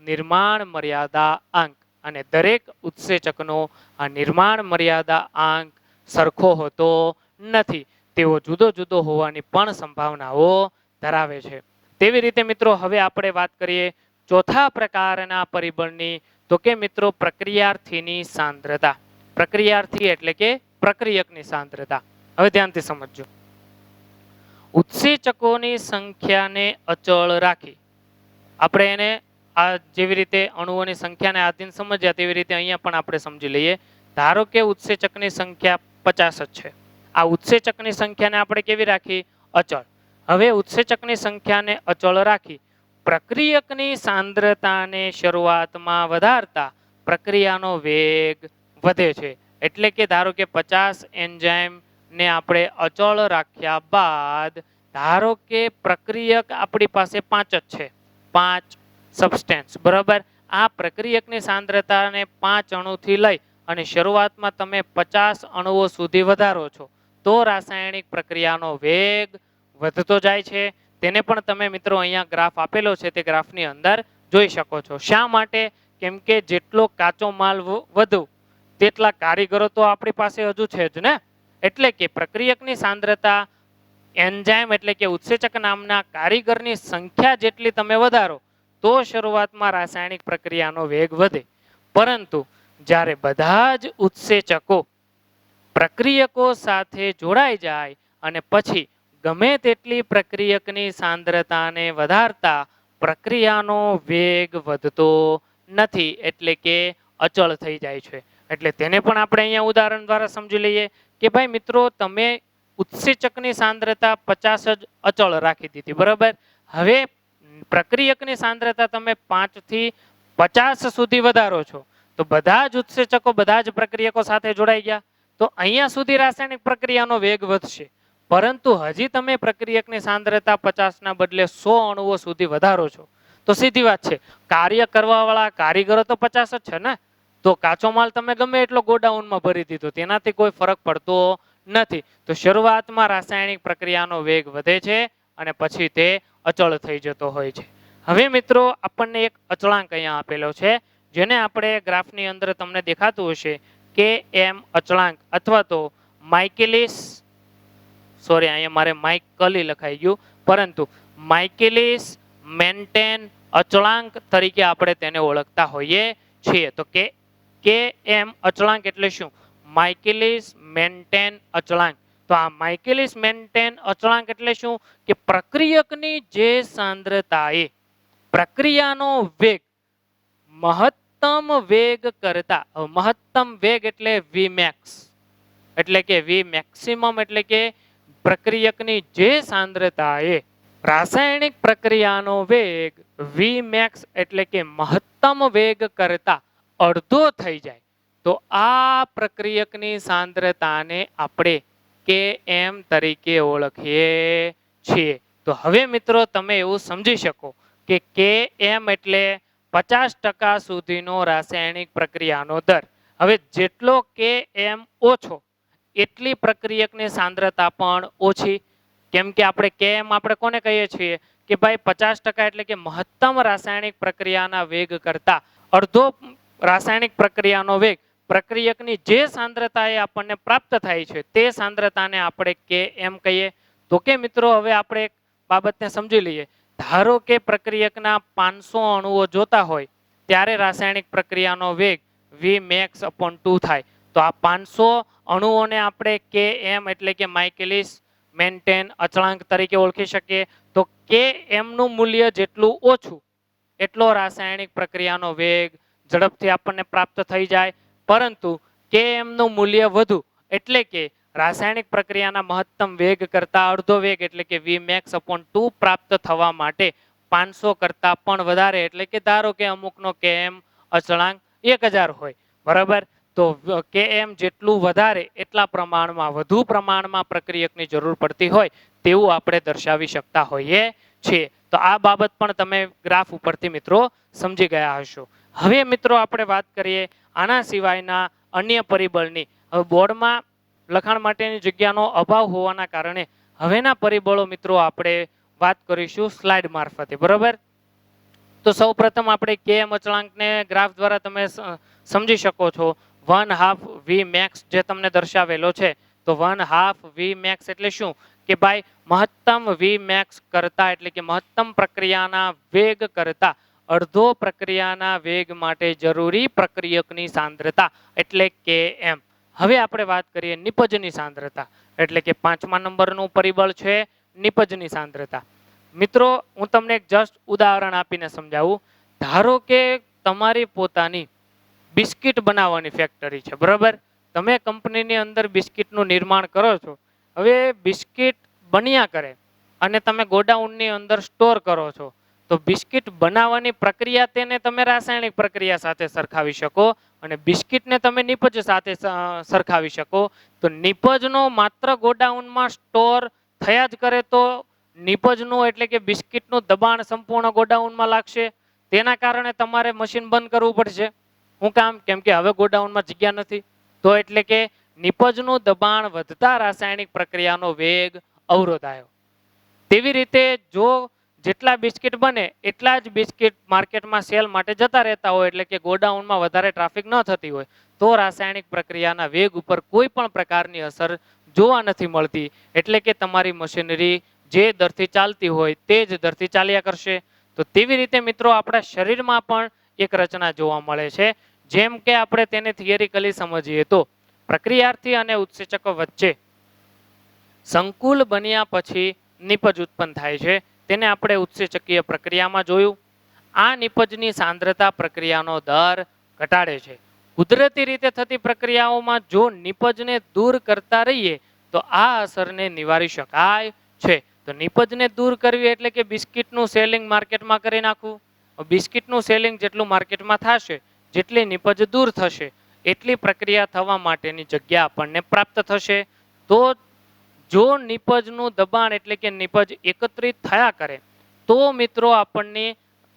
S1: નિર્માણ મર્યાદા આંક. અને દરેક ઉત્સેચકનો આ નિર્માણ મર્યાદા આંક સરખો હોતો નથી, તેઓ જુદો જુદો હોવાની પણ સંભાવનાઓ ધરાવે છે. તેવી રીતે મિત્રો હવે આપણે વાત કરીએ ચોથા પ્રકારના પરિબળની, તો કે મિત્રો પ્રક્રિયાર્થીની સાંદ્રતા. પ્રક્રિયાર્થી એટલે કે પ્રક્રિયકની સાંદ્રતા. હવે ધ્યાનથી સમજજો. ઉત્સેચકોની સંખ્યાને અચળ રાખી આપણે એને આ જેવી રીતે અણુઓની સંખ્યાને આધીન સમજ્યા તેવી રીતે અહીંયા પણ આપણે સમજી લઈએ. ધારો કે ઉત્સેચકની સંખ્યા 50 જ છે. આ ઉત્સેચકની સંખ્યાને આપણે કેવી રાખી? અચળ. હવે ઉત્સેચકની સંખ્યાને અચળ રાખી પ્રક્રિયકની સાંદ્રતાને શરૂઆતમાં વધારતા પ્રક્રિયાનો વેગ વધે છે. એટલે કે ધારો કે 50 એન્ઝાઇમને આપણે અચળ રાખ્યા બાદ ધારો કે પ્રક્રિયક આપણી પાસે 5 જ છે, 5 સબસ્ટેન્સ, બરાબર. આ પ્રક્રિયકની સાંદ્રતાને 5 અણુથી લઈ અને શરૂઆતમાં તમે 50 અણુઓ સુધી વધારો છો તો રાસાયણિક પ્રક્રિયાનો વેગ વધતો જાય છે. તેને પણ તમે મિત્રો અહીંયા ગ્રાફ આપેલો છે તે ગ્રાફની અંદર જોઈ શકો છો. શા માટે? કેમ કે જેટલો કાચો માલ વધુ તેટલા કારીગરો તો આપણી પાસે હજુ છે જ ને. એટલે કે પ્રક્રિયકની સાંદ્રતા એન્ઝાઇમ એટલે કે ઉત્સેચક નામના કારીગરની સંખ્યા જેટલી તમે વધારો તો શરૂઆતમાં રાસાયણિક પ્રક્રિયાનો વેગ વધે. પરંતુ જ્યારે બધા જ ઉત્સેચકો પ્રક્રિયકો સાથે જોડાઈ જાય અને પછી ગમે તેટલી પ્રક્રિયકની સાંદ્રતાને વધારતા પ્રક્રિયાનો વેગ વધતો નથી, એટલે કે અચળ થઈ જાય છે. એટલે તેને પણ આપણે અહીંયા ઉદાહરણ દ્વારા સમજી લઈએ કે ભાઈ મિત્રો તમે ઉત્સેચકની સાંદ્રતા 50 જ અચળ રાખી દીધી, બરાબર. હવે પ્રક્રિયકની સાંદ્રતા તમે 5 થી 50 સુધી વધારો છો તો બધા જ ઉત્સેચકો બધા જ પ્રક્રિયકો સાથે જોડાઈ ગયા તો અહીંયા સુધી રાસાયણિક પ્રક્રિયાનો વેગ વધશે. પરંતુ હજી તમે પ્રક્રિયકની સાંદ્રતા 50 ના બદલે 100 અણુઓ સુધી વધારો છો તો સીધી વાત છે કાર્ય કરવા વાળા કારીગરો તો 50 જ છે ને. તો કાચો માલ તમે ગમે એટલો ગોડાઉનમાં ભરી દીધો તેનાથી કોઈ ફરક પડતો નથી. તો શરૂઆતમાં રાસાયણિક પ્રક્રિયાનો વેગ વધે છે અને પછી તે અચળ થઈ જતો હોય છે. હવે મિત્રો આપણને એક અચળાંક અહીંયા આપેલો છે જેને આપણે ગ્રાફની અંદર તમને દેખાતું હશે કે એમ અચળાંક અથવા તો માઇકેલિસ, સોરી અહીંયા મારે માઇકલી લખાઈ ગયું, પરંતુ માઇકેલિસ મેન્ટેન અચળાંક તરીકે આપણે તેને ઓળખતા હોઈએ છીએ. તો કે એમ અચળાંક એટલે શું? માઇકેલિસ મેન્ટેન અચળાંક. તો આ માઇકેલિસ મેન્ટેન અચળાંક એટલે શું કે પ્રક્રિયકની જે સાંદ્રતાએ પ્રક્રિયાનો વેગ મહત્તમ વેગ કરતા, મહત્તમ વેગ એટલે Vmax એટલે કે Vmaximum એટલે કે પ્રક્રિયકની જે સાંદ્રતાએ રાસાયણિક પ્રક્રિયાનો વેગ Vmax એટલે કે મહત્તમ વેગ કરતા અડધો થઈ જાય તો આ પ્રક્રિયકની સાંદ્રતાને આપણે Km તરીકે ઓળખીએ છીએ. તો હવે મિત્રો તમે એવું સમજી શકો કે Km એટલે 50% સુધીનો રાસાયણિક પ્રક્રિયાનો દર. હવે જેટલો Km ઓછો એટલી પ્રક્રિયકની સાંદ્રતા પણ ઓછી. કેમ કે આપણે Km આપણે કોને કહીએ છીએ કે ભાઈ 50% એટલે કે મહત્તમ રાસાયણિક પ્રક્રિયાના વેગ કરતા અડધો રાસાયણિક પ્રક્રિયાનો વેગ પ્રક્રિયકની જે સાંદ્રતાએ આપણને પ્રાપ્ત થાય છે તે સાંદ્રતાને આપણે Km કહીએ. તો કે મિત્રો હવે આપણે એક બાબતને સમજી લઈએ. ધારો કે પ્રક્રિયકના 500 અણુઓ જોતા હોય ત્યારે રાસાયણિક પ્રક્રિયાનો વેગ Vmax/2 થાય. તો આ 500 અણુઓને આપણે Km એટલે કે માઇકેલિસ મેન્ટેન અચળાંક તરીકે ઓળખી શકીએ. તો Km નું મૂલ્ય જેટલું ઓછું એટલો રાસાયણિક પ્રક્રિયાનો વેગ ઝડપથી આપણને પ્રાપ્ત થઈ જાય. પરંતુ Km નું મૂલ્ય વધુ એટલે કે રાસાયણિક પ્રક્રિયાના મહત્તમ વેગ કરતા અડધો વેગ એટલે કે Vmax/2 પ્રાપ્ત થવા માટે 500 કરતા પણ વધારે એટલે કે ધારો કે અમુકનો Km અચળાંક 1000 હોય, બરાબર. તો Km જેટલું વધારે એટલા પ્રમાણમાં વધુ પ્રમાણમાં પ્રક્રિયકની જરૂર પડતી હોય તેવું આપણે દર્શાવી શકતા હોઈએ છીએ. તો આ બાબત પણ તમે ગ્રાફ ઉપરથી મિત્રો સમજી ગયા હશો. હવે મિત્રો આપણે વાત કરીએ આના સિવાયના અન્ય પરિબળની. હવે બોર્ડમાં લખાણ માટેની જગ્યાનો અભાવ હોવાના કારણે હવેના પરિબળો મિત્રો આપણે વાત કરીશું સ્લાઇડ મારફતે, બરાબર. તો સૌપ્રથમ આપણે Km અચળાંકને ગ્રાફ દ્વારા તમે સમજી શકો છો. 1/2 Vmax જે તમને દર્શાવેલો છે તો 1/2 Vmax એટલે શું કે ભાઈ મહત્તમ Vmax કરતા એટલે કે મહત્તમ પ્રક્રિયાના વેગ કરતા અડધો પ્રક્રિયાના વેગ માટે જરૂરી પ્રક્રિયકની સાંદ્રતા એટલે Km. હવે આપણે વાત કરીએ નિપજની સાંદ્રતા એટલે કે 5મા નંબરનું પરિબળ છે નિપજની સાંદ્રતા. મિત્રો હું તમને એક જસ્ટ ઉદાહરણ આપીને સમજાવું. ધારો કે તમારી પોતાની બિસ્કિટ બનાવવાની ફેક્ટરી છે, બરાબર. તમે કંપનીની અંદર બિસ્કિટનું નિર્માણ કરો છો. હવે બિસ્કિટ બન્યા કરે અને તમે ગોડાઉનની અંદર સ્ટોર કરો છો તો બિસ્કિટ બનાવવાની પ્રક્રિયા તેને તમે રાસાયણિક પ્રક્રિયા સાથે સરખાવી શકો અને બિસ્કિટને તમે નિપજ સાથે સરખાવી શકો. તો નિપજનો માત્ર ગોડાઉનમાં સ્ટોર થયા જ કરે તો નિપજનું એટલે કે બિસ્કિટનું દબાણ સંપૂર્ણ ગોડાઉનમાં લાગશે. તેના કારણે તમારે મશીન બંધ કરવું પડશે. શું કામ? કેમ કે હવે ગોડાઉનમાં જગ્યા નથી. તો એટલે કે નિપજનું દબાણ વધતા રાસાયણિક પ્રક્રિયાનો વેગ અવરોધાયો. તેવી રીતે જો જેટલા બિસ્કિટ બને એટલા જ બિસ્કિટ માર્કેટમાં સેલ માટે જતા રહેતા હોય, એટલે કે ગોડાઉનમાં વધારે ટ્રાફિક ન થતી હોય, તો રાસાયણિક પ્રક્રિયાના વેગ ઉપર કોઈ પણ પ્રકારની અસર જોવા નથી મળતી. એટલે કે તમારી મશીનરી જે દરથી ચાલતી હોય તે જ દરથી ચાલ્યા કરશે. તો તેવી રીતે મિત્રો આપણા શરીરમાં પણ એક રચના જોવા મળે છે. જેમ કે આપણે તેને થિયરિકલી સમજીએ તો પ્રક્રિયાર્થી અને ઉત્સેચકો વચ્ચે સંકુલ બન્યા પછી નિપજ ઉત્પન્ન થાય છે. તેને આપણે ઉત્સેચકીય પ્રક્રિયામાં જોયું. આ નિપજની સાંદ્રતા પ્રક્રિયાનો દર ઘટાડે છે. કુદરતી રીતે થતી પ્રક્રિયાઓમાં જો નિપજને દૂર કરતા રહીએ તો આ અસરને નિવારી શકાય છે. તો નિપજને દૂર કરવી એટલે કે બિસ્કિટનું સેલિંગ માર્કેટમાં કરી નાખવું. બિસ્કિટનું સેલિંગ જેટલું માર્કેટમાં થશે, જેટલી નિપજ દૂર થશે, એટલી પ્રક્રિયા થવા માટેની જગ્યા આપણને પ્રાપ્ત થશે. તો જો નિપજનું દબાણ એટલે કે નિપજ એકત્રિત થયા કરે તો મિત્રો આપણને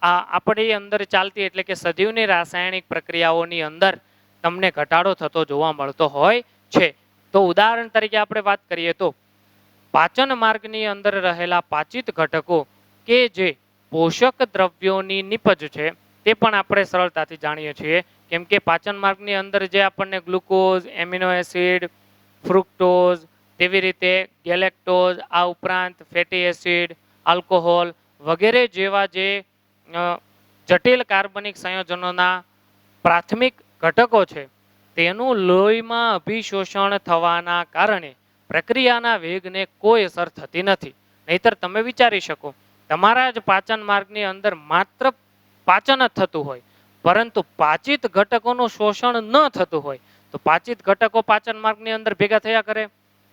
S1: આપણી અંદર ચાલતી એટલે કે સજીવની રાસાયણિક પ્રક્રિયાઓની અંદર તમને ઘટાડો થતો જોવા મળતો હોય છે. તો ઉદાહરણ તરીકે આપણે વાત કરીએ તો પાચન માર્ગની અંદર રહેલા પાચિત ઘટકો કે જે પોષક દ્રવ્યોની નિપજ છે તે પણ આપણે સરળતાથી જાણીએ છીએ. કેમ કે પાચન માર્ગની અંદર જે આપણને ગ્લુકોઝ, એમિનો એસિડ, ફ્રુક્ટોઝ, તેવી રીતે ગેલેક્ટોઝ, આ ઉપરાંત ફેટી એસિડ, આલ્કોહોલ વગેરે જેવા જે જટિલ કાર્બનિક સંયોજનોના પ્રાથમિક ઘટકો છે તેનું લોહીમાં અભિશોષણ થવાના કારણે પ્રક્રિયાના વેગને કોઈ અસર થતી નથી. નહીતર તમે વિચારી શકો તમારા જ પાચન માર્ગની અંદર માત્ર પાચન જ થતું હોય પરંતુ પાચિત ઘટકોનું શોષણ ન થતું હોય તો પાચિત ઘટકો પાચન માર્ગની અંદર ભેગા થયા કરે,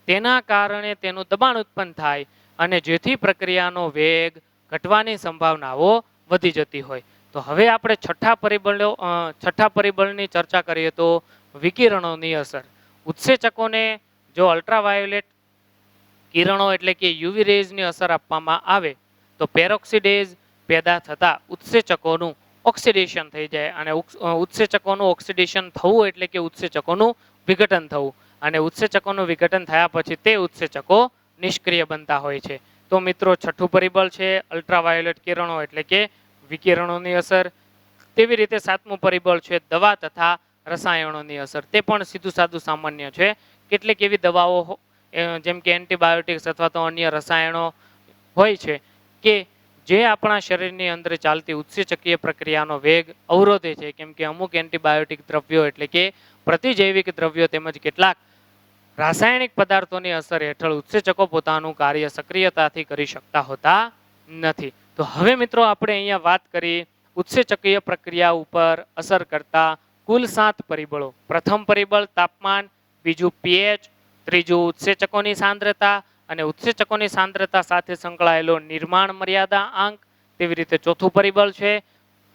S1: તેના કારણે તેનું દબાણ ઉત્પન્ન થાય અને જેથી પ્રક્રિયાનો વેગ ઘટવાની સંભાવનાઓ વધી જતી હોય. તો હવે આપણે છઠ્ઠા પરિબળની ચર્ચા કરીએ તો વિકિરણોની અસર. ઉત્સેચકોને જો અલ્ટ્રાવાયોલેટ કિરણો એટલે કે યુવી રેઝની અસર આપવામાં આવે તો પેરોક્સિડેઝ પેદા થતા ઉત્સેચકોનું ઓક્સિડેશન થઈ જાય. અને ઉત્સેચકોનું ઓક્સિડેશન થવું એટલે કે ઉત્સેચકોનું વિઘટન થવું. અને ઉત્સેચકોનું વિઘટન થયા પછી તે ઉત્સેચકો નિષ્ક્રિય બનતા હોય છે. તો મિત્રો છઠ્ઠું પરિબળ છે અલ્ટ્રાવાયોલેટ કિરણો એટલે કે વિકિરણોની અસર. તેવી રીતે સાતમું પરિબળ છે દવા તથા રસાયણોની અસર. તે પણ સીધું સાદું સામાન્ય છે. કેટલીક એવી દવાઓ જેમ કે એન્ટીબાયોટિક્સ અથવા તો અન્ય રસાયણો હોય છે કે જે આપણા શરીરની અંદર ચાલતી ઉત્સેચકીય પ્રક્રિયાનો વેગ અવરોધે છે. કેમ કે અમુક એન્ટીબાયોટિક દ્રવ્યો એટલે કે પ્રતિજૈવિક દ્રવ્યો તેમજ કેટલાક રાસાયણિક પદાર્થોની અસર હેઠળ ઉત્સેચકો પોતાનું કાર્ય સક્રિયતાથી કરી શકતા હોતા નથી. તો હવે મિત્રો આપણે અહીંયા વાત કરી ઉત્સેચકીય પ્રક્રિયા ઉપર અસર કરતા કુલ 7 પરિબળો. પ્રથમ પરિબળ તાપમાન, બીજું પીએચ, ત્રીજું ઉત્સેચકોની સાંદ્રતા અને ઉત્સેચકોની સાંદ્રતા સાથે સંકળાયેલો નિર્માણ મર્યાદા આંક. તેવી રીતે ચોથું પરિબળ છે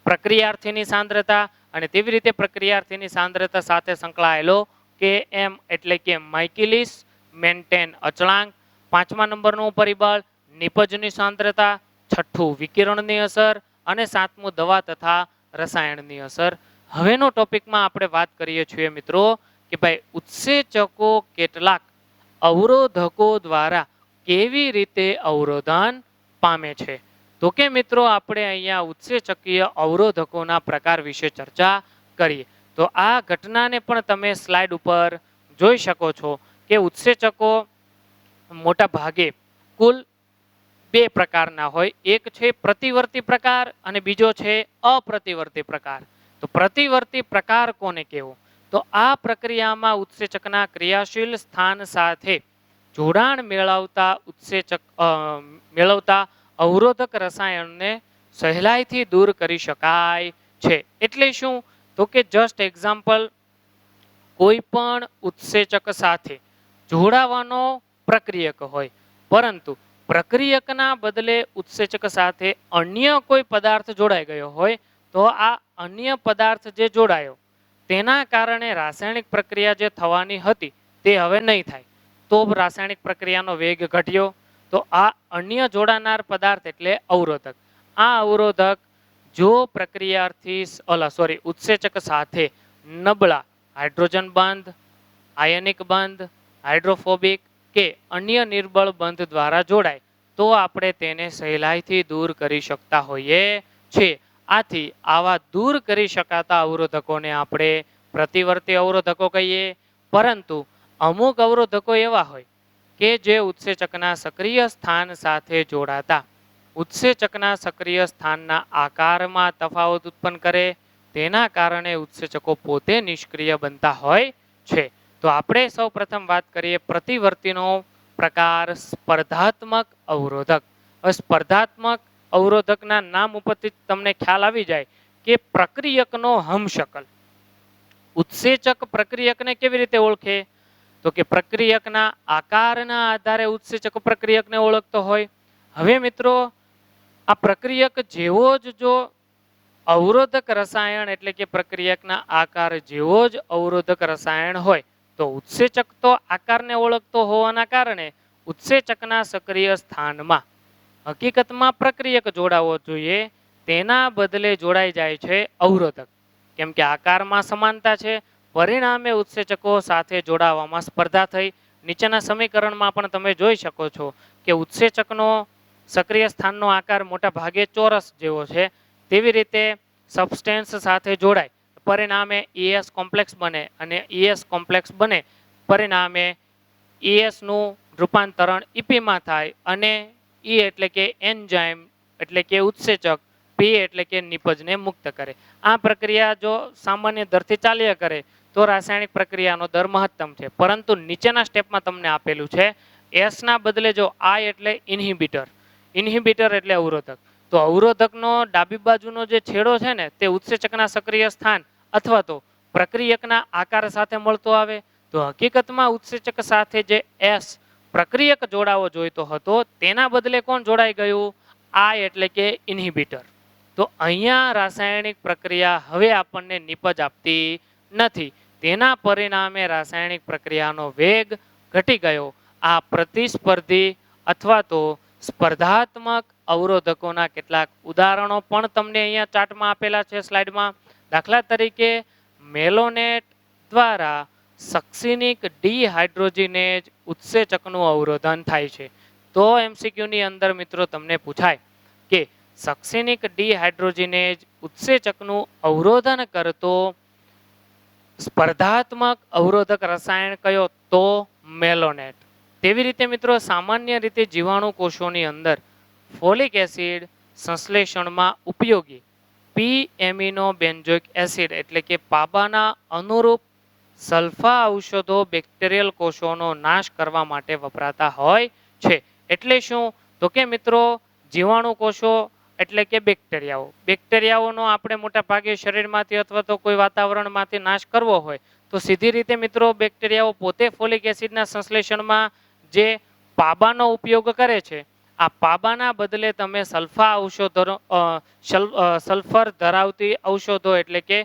S1: પ્રક્રિયાર્થીની સાંદ્રતા અને તેવી રીતે પ્રક્રિયાર્થીની સાંદ્રતા સાથે સંકળાયેલો Km એટલે કે માઇકિલિસ મેન્ટેન અચળાંક. પાંચમા નંબરનું પરિબળ નિપજની સાંદ્રતા, છઠ્ઠું વિકિરણની અસર અને સાતમું દવા તથા રસાયણની અસર. હવેનો ટોપિકમાં આપણે વાત કરીએ છીએ મિત્રો કે ભાઈ ઉત્સેચકો કેટલાક અવરોધકો દ્વારા કેવી રીતે અવરોધન પામે છે. તો કે મિત્રો આપણે અહીંયા ઉત્સેચકીય અવરોધકોના પ્રકાર વિશે ચર્ચા કરીએ. તો આ ઘટનાને પણ તમે સ્લાઇડ ઉપર જોઈ શકો છો કે ઉત્સેચકો મોટા ભાગે કુલ 2 પ્રકારના હોય. એક છે પ્રતિવર્તી પ્રકાર અને બીજો છે અપ્રતિવર્તી પ્રકાર. તો પ્રતિવર્તી પ્રકાર કોને કહેવો? તો આ પ્રક્રિયામાં ઉત્સેચકના ક્રિયાશીલ સ્થાન સાથે જોડાણ મેળવતા અવરોધક રસાયણને સહેલાઈથી દૂર કરી શકાય છે. એટલે શું? તો કે જસ્ટ એક્ઝામ્પલ, કોઈ પણ ઉત્સેચક સાથે જોડાવાનો પ્રક્રિયક હોય પરંતુ પ્રક્રિયકના બદલે ઉત્સેચક સાથે અન્ય કોઈ પદાર્થ જોડાઈ ગયો હોય તો આ અન્ય પદાર્થ જે જોડાયો તેના કારણે રાસાયણિક પ્રક્રિયા જે થવાની હતી તે હવે નહીં થાય. તો રાસાયણિક પ્રક્રિયાનો વેગ ઘટ્યો. તો આ અન્ય જોડાનાર પદાર્થ એટલે અવરોધક. આ અવરોધક જો પ્રક્રિયાર્થી ઉત્સેચક સાથે નબળા હાઇડ્રોજન બંધ, આયનિક બંધ, હાઇડ્રોફોબિક કે અન્ય નિર્બળ બંધ દ્વારા જોડાય તો આપણે તેને સહેલાઈથી દૂર કરી શકતા હોઈએ છીએ. આથી આવા દૂર કરી શકાતા અવરોધકોને આપણે પ્રતિવર્તી અવરોધકો કહીએ. પરંતુ અમુક અવરોધકો એવા હોય કે જે ઉત્સેચકના સક્રિય સ્થાન સાથે જોડાતા ઉત્સેચકના સક્રિય સ્થાનના આકારમાં તફાવત ઉત્પન્ન કરે, તેના કારણે ઉત્સેચકો પોતે નિષ્ક્રિય બનતા હોય છે. તો આપણે સૌ પ્રથમ વાત કરીએ પ્રતિવર્તીનો પ્રકાર સ્પર્ધાત્મક અવરોધક. સ્પર્ધાત્મક અવરોધકના નામ ઉપરથી તમને ખ્યાલ આવી જાય કે પ્રક્રિયકનો હમશકલ. ઉત્સેચક પ્રક્રિયકને કેવી રીતે ઓળખે? તો કે પ્રક્રિયકના આકારના આધારે ઉત્સેચક પ્રક્રિયકને ઓળખતો હોય. હવે મિત્રો, આ પ્રક્રિયક જેવો જ જો અવરોધક રસાયણ એટલે કે પ્રક્રિયકના આકાર જેવો જ અવરોધક રસાયણ હોય તો ઉત્સેચક તો આકારને ઓળખતો હોવાના કારણે ઉત્સેચકના સક્રિય સ્થાનમાં હકીકતમાં પ્રક્રિયક જોડાવો જોઈએ, તેના બદલે જોડાઈ જાય છે અવરોધક. કેમ કે આકારમાં સમાનતા છે, પરિણામે ઉત્સેચકો સાથે જોડાવામાં સ્પર્ધા થઈ. નીચેના સમીકરણમાં પણ તમે જોઈ શકો છો કે ઉત્સેચકનો સક્રિય સ્થાનનો આકાર મોટા ભાગે ચોરસ જેવો છે. તેવી રીતે સબસ્ટેન્સ સાથે જોડાય પરિણામે ES કોમ્પ્લેક્સ બને અને ES કોમ્પ્લેક્સ બને પરિણામે ES નું રૂપાંતરણ EP માં થાય અને E એટલે કે એન્ઝાઇમ એટલે કે ઉત્સેચક, P એટલે કે નિપજને મુક્ત કરે. આ પ્રક્રિયા જો સામાન્ય દરથી ચાલ્યા કરે તો રાસાયણિક પ્રક્રિયાનો દર મહત્તમ છે. પરંતુ નીચેના સ્ટેપમાં તમને આપેલું છે S ના બદલે જો I એટલે ઇન્હિબિટર એટલે અવરોધક. તો અવરોધકનો ડાબી બાજુનો જે છેડો છે ને તે ઉત્સેચકના સક્રિય સ્થાન અથવા તો પ્રક્રિયકના આકાર સાથે મળતો આવે. તો હકીકતમાં ઉત્સેચક સાથે જે S પ્રક્રિયક જોડાવો જોઈતો હતો તેના બદલે કોણ જોડાઈ ગયું? I એટલે કે ઇન્હિબિટર. તો અહીંયા રાસાયણિક પ્રક્રિયા હવે આપણને નિપજ આપતી નથી. તેના પરિણામે રાસાયણિક પ્રક્રિયાનો વેગ ઘટી ગયો. આ પ્રતિસ્પર્ધી અથવા તો સ્પર્ધાત્મક અવરોધકોના કેટલાક ઉદાહરણો પણ તમને અહીંયા ચાર્ટમાં આપેલા છે સ્લાઇડમાં. દાખલા તરીકે મેલોનેટ દ્વારા સક્સિનિક ડિહાઇડ્રોજિનેઝ ઉત્સેચકનું અવરોધન થાય છે. તો MCQની અંદર મિત્રો તમને પૂછાય કે સક્સિનિક ડિહાઇડ્રોજિનેઝ ઉત્સેચકનું અવરોધન કરતો સ્પર્ધાત્મક અવરોધક રસાયણ કયો? તો મેલોનેટ. તેવી રીતે મિત્રો સામાન્ય રીતે જીવાણુ કોષોની અંદર ફોલિક એસિડ સંશ્લેષણમાં ઉપયોગી P-એમિનો બેન્ઝોઇક એસિડ એટલે કે પાબાના અનુરૂપ સલ્ફા ઔષધો બેક્ટેરિયલ કોષોનો નાશ કરવા માટે વપરાતા હોય છે. એટલે શું? તો કે મિત્રો જીવાણુ કોષો એટલે કે બેક્ટેરિયાઓનો આપણે મોટા ભાગે શરીરમાંથી અથવા તો કોઈ વાતાવરણમાંથી નાશ કરવો હોય તો સીધી રીતે મિત્રો બેક્ટેરિયાઓ પોતે ફોલિક એસિડના સંશ્લેષણમાં જે પાબાનો ઉપયોગ કરે છે. આ પાબાના બદલે તમે સલ્ફર ધરાવતી ઔષધો એટલે કે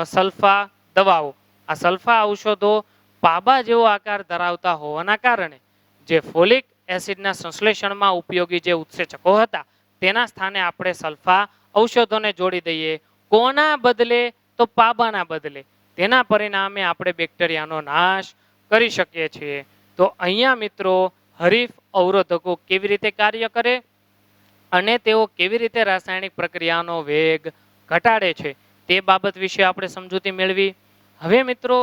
S1: સલ્ફા દવાઓ, આ સલ્ફા ઔષધો પાબા જેવો આકાર ધરાવતા હોવાના કારણે જે ફોલિક એસિડના સંશ્લેષણમાં ઉપયોગી જે ઉત્સેચકો હતા તેના સ્થાને આપણે સલ્ફા ઔષધોને જોડી દઈએ. કોના બદલે? તો પાબાના બદલે. તેના પરિણામે આપણે બેક્ટેરિયાનો નાશ કરી શકીએ છીએ. તો અહીંયા મિત્રો હરીફ અવરોધકો કેવી રીતે કાર્ય કરે અને તેઓ કેવી રીતે રાસાયણિક પ્રક્રિયાનો વેગ ઘટાડે છે તે બાબત વિશે આપણે સમજૂતી મેળવી. હવે મિત્રો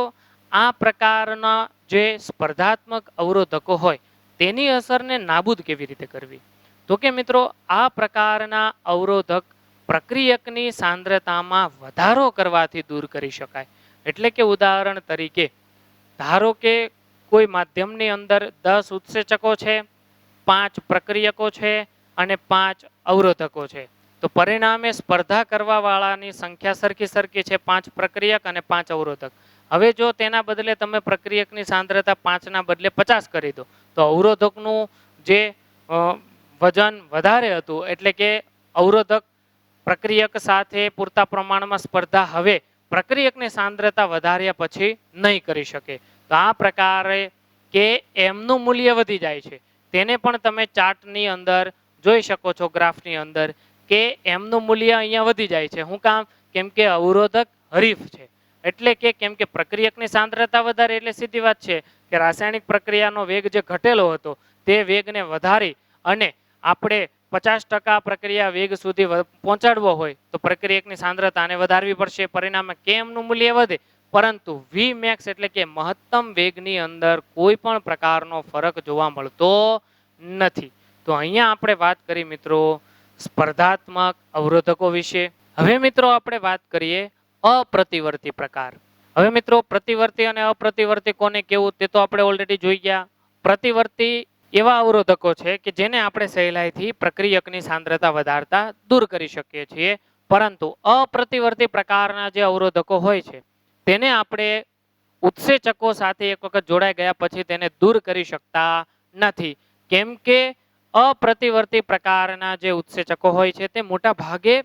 S1: આ પ્રકારના જે સ્પર્ધાત્મક અવરોધકો હોય તેની અસરને નાબૂદ કેવી રીતે કરવી? તો કે મિત્રો આ પ્રકારના અવરોધક પ્રક્રિયકની સાંદ્રતામાં વધારો કરવાથી દૂર કરી શકાય. એટલે કે ઉદાહરણ તરીકે ધારો કે કોઈ માધ્યમની અંદર 10 ઉત્સેચકો છે, 5 પ્રક્રિયકો છે અને 5 અવરોધકો છે. તો પરિણામે સ્પર્ધા કરવા વાળાની સંખ્યા સરખી છે, 5 પ્રક્રિયક અને 5 અવરોધક. હવે જો તેના બદલે તમે પ્રક્રિયકની સાંદ્રતા 5 ના બદલે 50 કરી દો તો અવરોધકનું જે વજન વધારે હતું એટલે કે અવરોધક પ્રક્રિયક સાથે પૂરતા પ્રમાણમાં સ્પર્ધા હવે પ્રક્રિયકની સાંદ્રતા વધાર્યા પછી નહીં કરી શકે. તો આ પ્રકારે કે એમનું મૂલ્ય વધી જાય છે. તેને પણ તમે ચાર્ટની અંદર જોઈ શકો છો, ગ્રાફની અંદર કે એમનું મૂલ્ય અહીંયા વધી જાય છે. શું કામ? કેમ કે અવરોધક હરીફ છે. એટલે કે કેમ કે પ્રક્રિયકની સાંદ્રતા વધારે એટલે સીધી વાત છે કે રાસાયણિક પ્રક્રિયાનો વેગ જે ઘટેલો હતો તે વેગને વધારી અને આપણે 50% પ્રક્રિયા વેગ સુધી પહોંચાડવો હોય તો પ્રક્રિયકની સાંદ્રતાને વધારવી પડશે. પરિણામે કેમનું મૂલ્ય વધે, પરંતુ વી મેક્સ એટલે કે મહત્તમ વેગની અંદર કોઈ પણ પ્રકારનો ફરક જોવા મળતો નથી. તો અહીંયા આપણે વાત કરી મિત્રો સ્પર્ધાત્મક અવરોધકો વિશે. હવે મિત્રો આપણે વાત કરીએ અપ્રતિવર્તી પ્રકાર. હવે મિત્રો પ્રતિવર્તી અને અપ્રતિવર્તી કોને કેવું તે તો આપણે ઓલરેડી જોઈ ગયા. પ્રતિવર્તી એવા અવરોધકો છે કે જેને આપણે સહેલાઈથી પ્રક્રિયકની સાંદ્રતા વધારતા દૂર કરી શકીએ છીએ. પરંતુ અપ્રતિવર્તી પ્રકારના જે અવરોધકો હોય છે તેને આપણે ઉત્સેચકો સાથે એક વખત જોડાઈ ગયા પછી તેને દૂર કરી શકતા નથી. કેમ કે અપ્રતિવર્તી પ્રકારના જે ઉત્સેચકો હોય છે તે મોટા ભાગે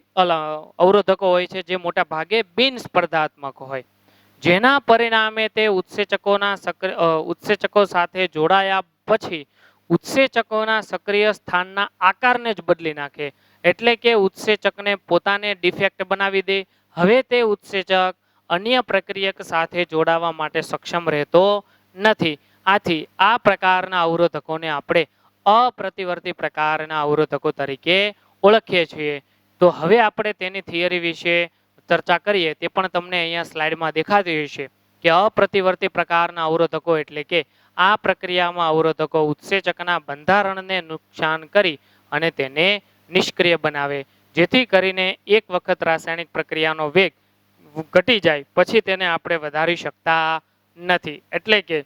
S1: અવરોધકો હોય છે જે મોટા ભાગે બિન સ્પર્ધાત્મક હોય, જેના પરિણામે તે ઉત્સેચકો સાથે જોડાયા પછી ઉત્સેચકોના સક્રિય સ્થાનના આકારને જ બદલી નાખે. એટલે કે ઉત્સેચકને પોતાને ડિફેક્ટ બનાવી દે. હવે તે ઉત્સેચક અન્ય પ્રક્રિયક સાથે જોડાવા માટે સક્ષમ રહેતો નથી. આથી આ પ્રકારના અવરોધકોને આપણે અપ્રતિવર્તી પ્રકારના અવરોધકો તરીકે ઓળખીએ છીએ. તો હવે આપણે તેની થિયરી વિશે ચર્ચા કરીએ. તે પણ તમને અહીંયા સ્લાઇડમાં દેખાતી હશે કે અપ્રતિવર્તી પ્રકારના અવરોધકો એટલે કે આ પ્રક્રિયામાં અવરોધકો ઉત્સેચકના બંધારણને નુકસાન કરી અને તેને નિષ્ક્રિય બનાવે, જેથી કરીને એક વખત રાસાયણિક પ્રક્રિયાનો વેગ ઘટી જાય પછી તેને આપણે વધારી શકતા નથી. એટલે કે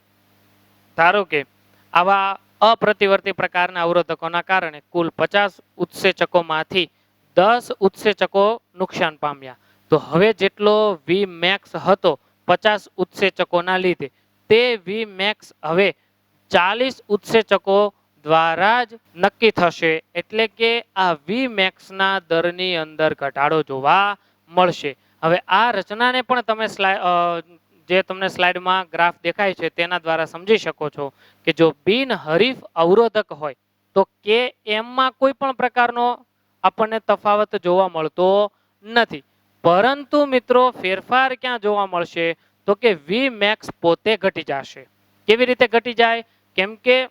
S1: ધારો કે આવા અપ્રતિવર્તી પ્રકારના અવરોધકોના કારણે કુલ 50 ઉત્સેચકોમાંથી 10 ઉત્સેચકો નુકસાન પામ્યા. તો હવે જેટલો વી મેક્સ હતો 50 ઉત્સેચકોના લીધે તે વી મેક્સ હવે 40 ઉત્સેચકો દ્વારા જ નક્કી થશે. એટલે કે આ વી મેક્સના દરની અંદર ઘટાડો જોવા મળશે. હવે આ રચનાને પણ તમે જે તમને સ્લાઇડમાં ગ્રાફ દેખાય છે તેના દ્વારા સમજી શકો છો કે જો બિનહરીફ અવરોધક હોય તો કે એમમાં કોઈ પણ પ્રકારનો આપણને તફાવત જોવા મળતો નથી. પરંતુ મિત્રો ફેરફાર ક્યાં જોવા મળશે તો કે વી મેક્સ પોતે ઘટી જશે. કેવી રીતે ઘટી જાય? કેમ કે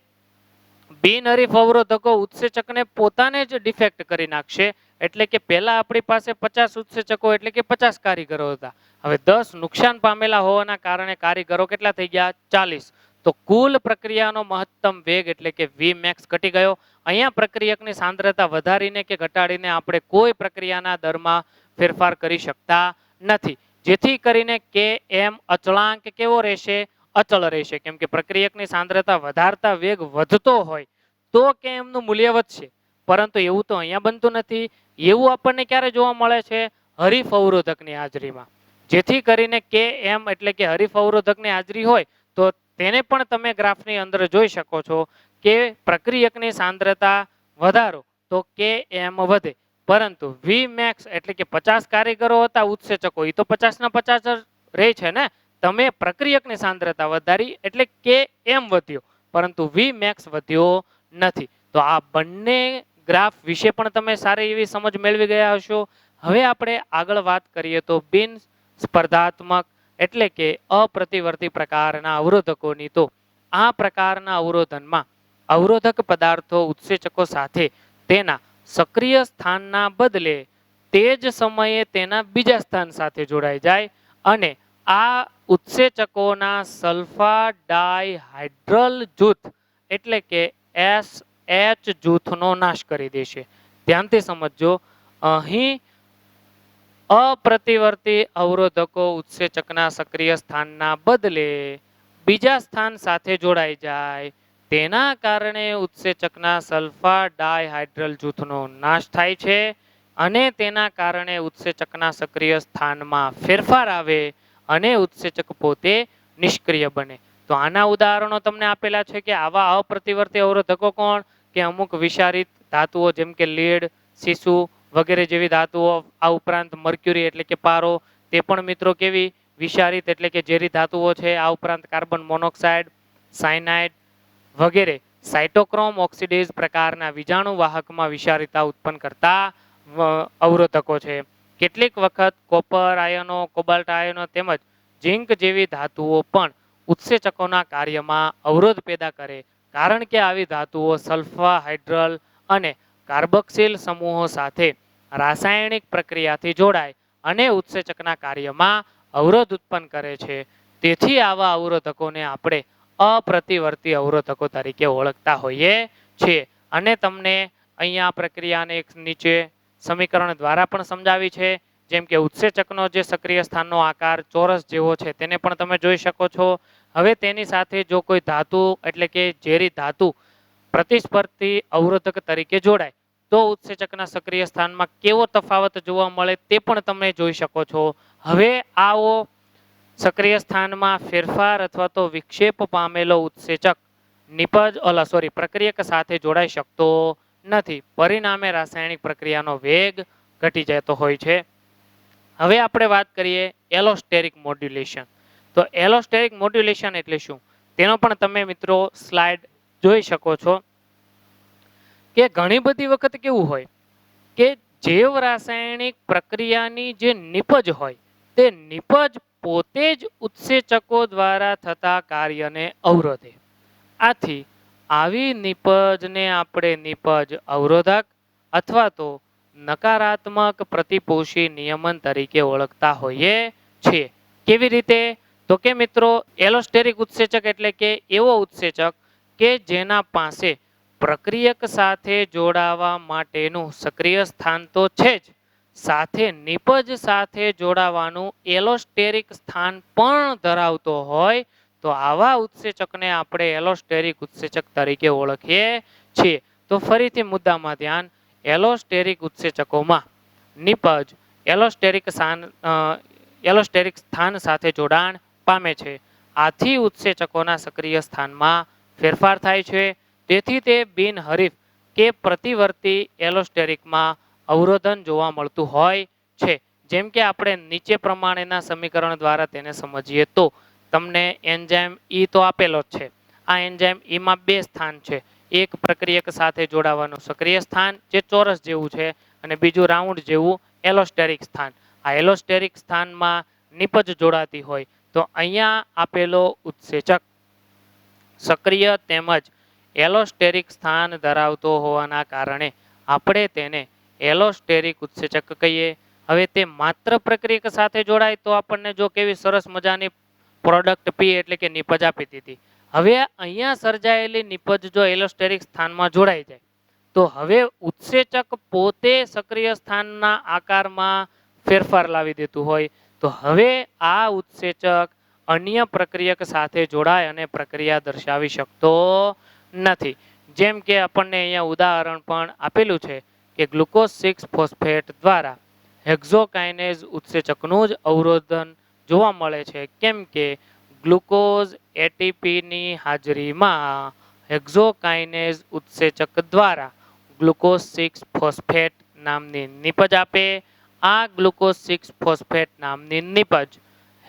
S1: બિનહરીફ અવરોધકો ઉત્સેચકને પોતાને જ ડિફેક્ટ કરી નાખશે. એટલે કે પહેલા આપણી પાસે 50 ઉત્સેચકો એટલે કે 50 કારીગરો હતા. હવે 10 નુકસાન પામેલા હોવાના કારણે કારીગરો કેટલા થઈ ગયા? 40. તો કુલ પ્રક્રિયાનો મહત્તમ વેગ એટલે કે વી મેક્સ ઘટી ગયો. અહીંયા પ્રક્રિયકની સાંદ્રતા વધારીને કે ઘટાડીને આપણે કોઈ પ્રક્રિયાના દરમાં ફેરફાર કરી શકતા નથી. જેથી કરીને કે એમ અચળાંક કેવો રહેશે? અચળ રહેશે. કેમ કે પ્રક્રિયકની સાંદ્રતા વધારતા વેગ વધતો હોય તો કે એમનું મૂલ્ય વધશે. પરંતુ એવું તો અહીંયા બનતું નથી. એવું આપણને ક્યારે જોવા મળે છે? હરીફ અવરોધકની હાજરીમાં. જેથી કરીને કે એમ એટલે કે હરીફ અવરોધકની હાજરી હોય તો તેને પણ તમે ગ્રાફની અંદર જોઈ શકો છો કે પ્રક્રિયકની સાંદ્રતા વધારો તો કે એમ વધે. પરંતુ વી મેક્સ એટલે કે 50 કારીગરો હતા ઉત્સેચકો, એ તો 50 ના 50 રહે છે ને. તમે પ્રક્રિયકની સાંદ્રતા વધારી એટલે કે એમ વધ્યો, પરંતુ વી મેક્સ વધ્યો નથી. તો આ બંને ગ્રાફ વિશે પણ તમે સારી એવી સમજ મેળવી ગયા હશો. હવે આપણે આગળ વાત કરીએ તો બિન સ્પર્ધાત્મક એટલે કે અપ્રતિવર્તી પ્રકારના અવરોધકોની. તો આ પ્રકારના અવરોધનમાં અવરોધક પદાર્થો ઉત્સેચકો સાથે તેના સક્રિય સ્થાનના બદલે તે જ સમયે તેના બીજા સ્થાન સાથે જોડાઈ જાય અને આ ઉત્સેચકોના સલ્ફા ડાયહાઇડ્રલ જૂથ એટલે કે SH જૂથનો નાશ કરી દેશે. ધ્યાનથી સમજજો. અહીં અપ્રતિવર્તી અવરોધકો ઉત્સેચકના સક્રિય સ્થાનના બદલે બીજા સ્થાન સાથે જોડાઈ જાય તેના કારણે ઉત્સેચકના સલ્ફા ડાયહાઇડ્રલ જૂથનો નાશ થાય છે અને તેના કારણે ઉત્સેચકના સક્રિય સ્થાનમાં ફેરફાર આવે અને ઉત્સેચક પોતે નિષ્ક્રિય બને. તો આના ઉદાહરણો તમને આપેલા છે કે આવા અપ્રતિવર્તી અવરોધકો કોણ? કે અમુક વિષારિત ધાતુઓ જેમ કે લીડ, સીસુ વગેરે જેવી ધાતુઓ. આ ઉપરાંત મર્ક્યુરી એટલે કે પારો, તે પણ મિત્રો કેવી? વિષારિત એટલે કે ઝેરી ધાતુઓ છે. આ ઉપરાંત કાર્બન મોનોક્સાઇડ, સાયનાઇડ વગેરે સાઇટોક્રોમ ઓક્સિડેઝ પ્રકારના વિજાણુ વાહકમાં વિષારિતા ઉત્પન્ન કરતા અવરોધકો છે. કેટલીક વખત કોપર આયનો, કોબાલ્ટ આયનો તેમજ ઝીંક જેવી ધાતુઓ પણ ઉત્સેચકોના કાર્યમાં અવરોધ પેદા કરે, કારણ કે આવી ધાતુઓ સલ્ફા હાઇડ્રલ અને કાર્બોક્સિલ સમૂહો સાથે રાસાયણિક પ્રક્રિયાથી જોડાય અને ઉત્સેચકના કાર્યમાં અવરોધ ઉત્પન્ન કરે છે. તેથી આવા અવરોધકોને આપણે અપ્રતિવર્તી અવરોધકો તરીકે ઓળખતા હોઈએ છીએ. અને તમને અહીંયા આ પ્રક્રિયાને એક નીચે સમીકરણ દ્વારા પણ સમજાવી છે. જેમ કે ઉત્સેચકનો જે સક્રિય સ્થાનનો આકાર ચોરસ જેવો છે તેને પણ તમે જોઈ શકો છો. હવે તેની સાથે જો કોઈ ધાતુ એટલે કે ઝેરી ધાતુ પ્રતિસ્પર્ધી અવરોધક તરીકે જોડાય તો ઉત્સેચકના સક્રિય સ્થાનમાં કેવો તફાવત જોવા મળે તે પણ તમે જોઈ શકો છો. હવે આવો સક્રિય સ્થાનમાં ફેરફાર અથવા તો વિક્ષેપ પામેલો ઉત્સેચક પ્રક્રિયક સાથે જોડાઈ શકતો નથી. પરિણામે રાસાયણિક પ્રક્રિયાનો વેગ ઘટી જતો હોય છે. હવે આપણે વાત કરીએ એલોસ્ટેરિક મોડ્યુલેશન. તો એલોસ્ટેરિક મોડ્યુલેશન એટલે શું તેનો પણ તમે મિત્રો સ્લાઇડ જોઈ શકો છો કે ઘણી બધી વખત કેવું હોય કે જૈવ રાસાયણિક પ્રક્રિયાની જે નિપજ હોય તે નિપજ પોતે જ ઉત્સેચકો દ્વારા થતા કાર્યને અવરોધે. આથી આવી નિપજને આપણે નિપજ અવરોધક અથવા તો નકારાત્મક પ્રતિપોષી નિયમન તરીકે ઓળખતા હોઈએ છીએ. કેવી રીતે? તો કે મિત્રો એલોસ્ટેરિક ઉત્સેચક એટલે કે એવો ઉત્સેચક કે જેના પાસે પ્રક્રિયક સાથે જોડાવા માટેનું સક્રિય સ્થાન તો છે જ, સાથે નિપજ સાથે જોડાવાનું એલોસ્ટેરિક સ્થાન પણ ધરાવતો હોય તો આવા ઉત્સેચકને આપણે એલોસ્ટેરિક ઉત્સેચક તરીકે ઓળખીએ છીએ. તો ફરીથી મુદ્દામાં ધ્યાન, એલોસ્ટેરિક ઉત્સેચકોમાં નિપજ એલોસ્ટેરિક સ્થાન સાથે જોડાણ પામે છે. આથી ઉત્સેચકોના સક્રિય સ્થાનમાં ફેરફાર થાય છે. તેથી તે બિનહરીફ કે પ્રતિવર્તી એલોસ્ટેરિકમાં અવરોધન જોવા મળતું હોય છે. જેમ કે આપણે નીચે પ્રમાણેના સમીકરણ દ્વારા તેને સમજીએ તો તમને એન્ઝાઇમ ઈ તો આપેલો જ છે. આ એન્ઝાઇમ ઈમાં બે સ્થાન છે. એક પ્રક્રિયક સાથે જોડાવાનું સક્રિય સ્થાન જે ચોરસ જેવું છે અને બીજું રાઉન્ડ જેવું એલોસ્ટેરિક સ્થાન. આ એલોસ્ટેરિક સ્થાનમાં નિપજ જોડાતી હોય તો અહીંયા આપેલો ઉત્સેચક સક્રિય તેમજ એલોસ્ટેરિક સ્થાન ધરાવતો હોવાના કારણે આપણે તેને એલોસ્ટેરિક ઉત્સેચક કહીએ. હવે તે માત્ર પ્રક્રિયક સાથે જોડાય તો આપણને જો કેવી સરસ મજાની પ્રોડક્ટ પી એટલે કે નિપજ આપી દીધી. હવે અહીંયા સર્જાયેલી નિપજ જો એલોસ્ટેરિક સ્થાનમાં જોડાઈ જાય તો હવે ઉત્સેચક પોતે સક્રિય સ્થાનના આકારમાં ફેરફાર લાવી દેતું હોય તો હવે આ ઉત્સેચક અન્ય પ્રક્રિયક સાથે જોડાય અને પ્રક્રિયા દર્શાવી શકતો નથી. જેમ કે આપણને અહીંયા ઉદાહરણ પણ આપેલું છે કે ગ્લુકોઝ 6 ફોસ્ફેટ દ્વારા હેક્ઝોકાઇનેઝ ઉત્સેચકનું જ અવરોધન જોવા મળે છે. કેમ કે ગ્લુકોઝ એટીપીની હાજરીમાં હેક્ઝોકાઇનેઝ ઉત્સેચક દ્વારા ગ્લુકોઝ 6 ફોસ્ફેટ નામની નિપજ આપે. આ ગ્લુકોઝ 6 ફોસ્ફેટ નામની નિપજ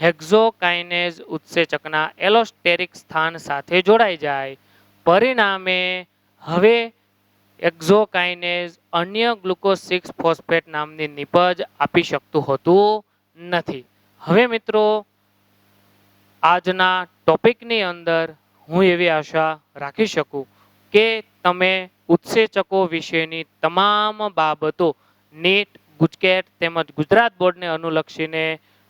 S1: હેક્ઝોકાઇનેઝ ઉત્સેચકના એલોસ્ટેરિક સ્થાન સાથે જોડાઈ જાય. પરિણામે હવે હેક્ઝોકાઇનેઝ અન્ય ગ્લુકોઝ 6 ફોસ્ફેટ નામની નિપજ આપી શકતું હોતું નથી. હવે મિત્રો આજના ટોપિકની અંદર હું એવી આશા રાખી શકું કે તમે ઉત્સેચકો વિશેની તમામ બાબતો નીટ, ગુજકેટ તેમજ ગુજરાત બોર્ડને અનુલક્ષીને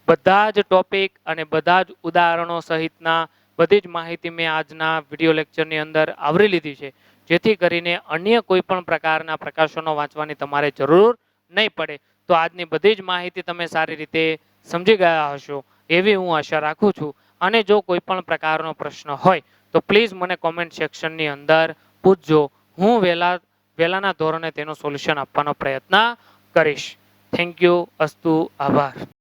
S1: બધા જ ટોપિક અને બધા જ ઉદાહરણો સહિતના બધી જ માહિતી મેં આજના વિડીયો લેક્ચરની અંદર આવરી લીધી છે. જેથી કરીને અન્ય કોઈ પણ પ્રકારના પ્રકાશનો વાંચવાની તમારે જરૂર નહીં પડે. તો આજની બધી જ માહિતી તમે સારી રીતે સમજી ગયા હશો એવી હું આશા રાખું છું. અને જો કોઈ પણ પ્રકારનો પ્રશ્ન હોય તો પ્લીઝ મને કોમેન્ટ સેક્શનની અંદર પૂછજો. હું વહેલાના ધોરણે તેનો સોલ્યુશન આપવાનો પ્રયત્ન કરીશ. Thank you. અસ્તુ. આભાર.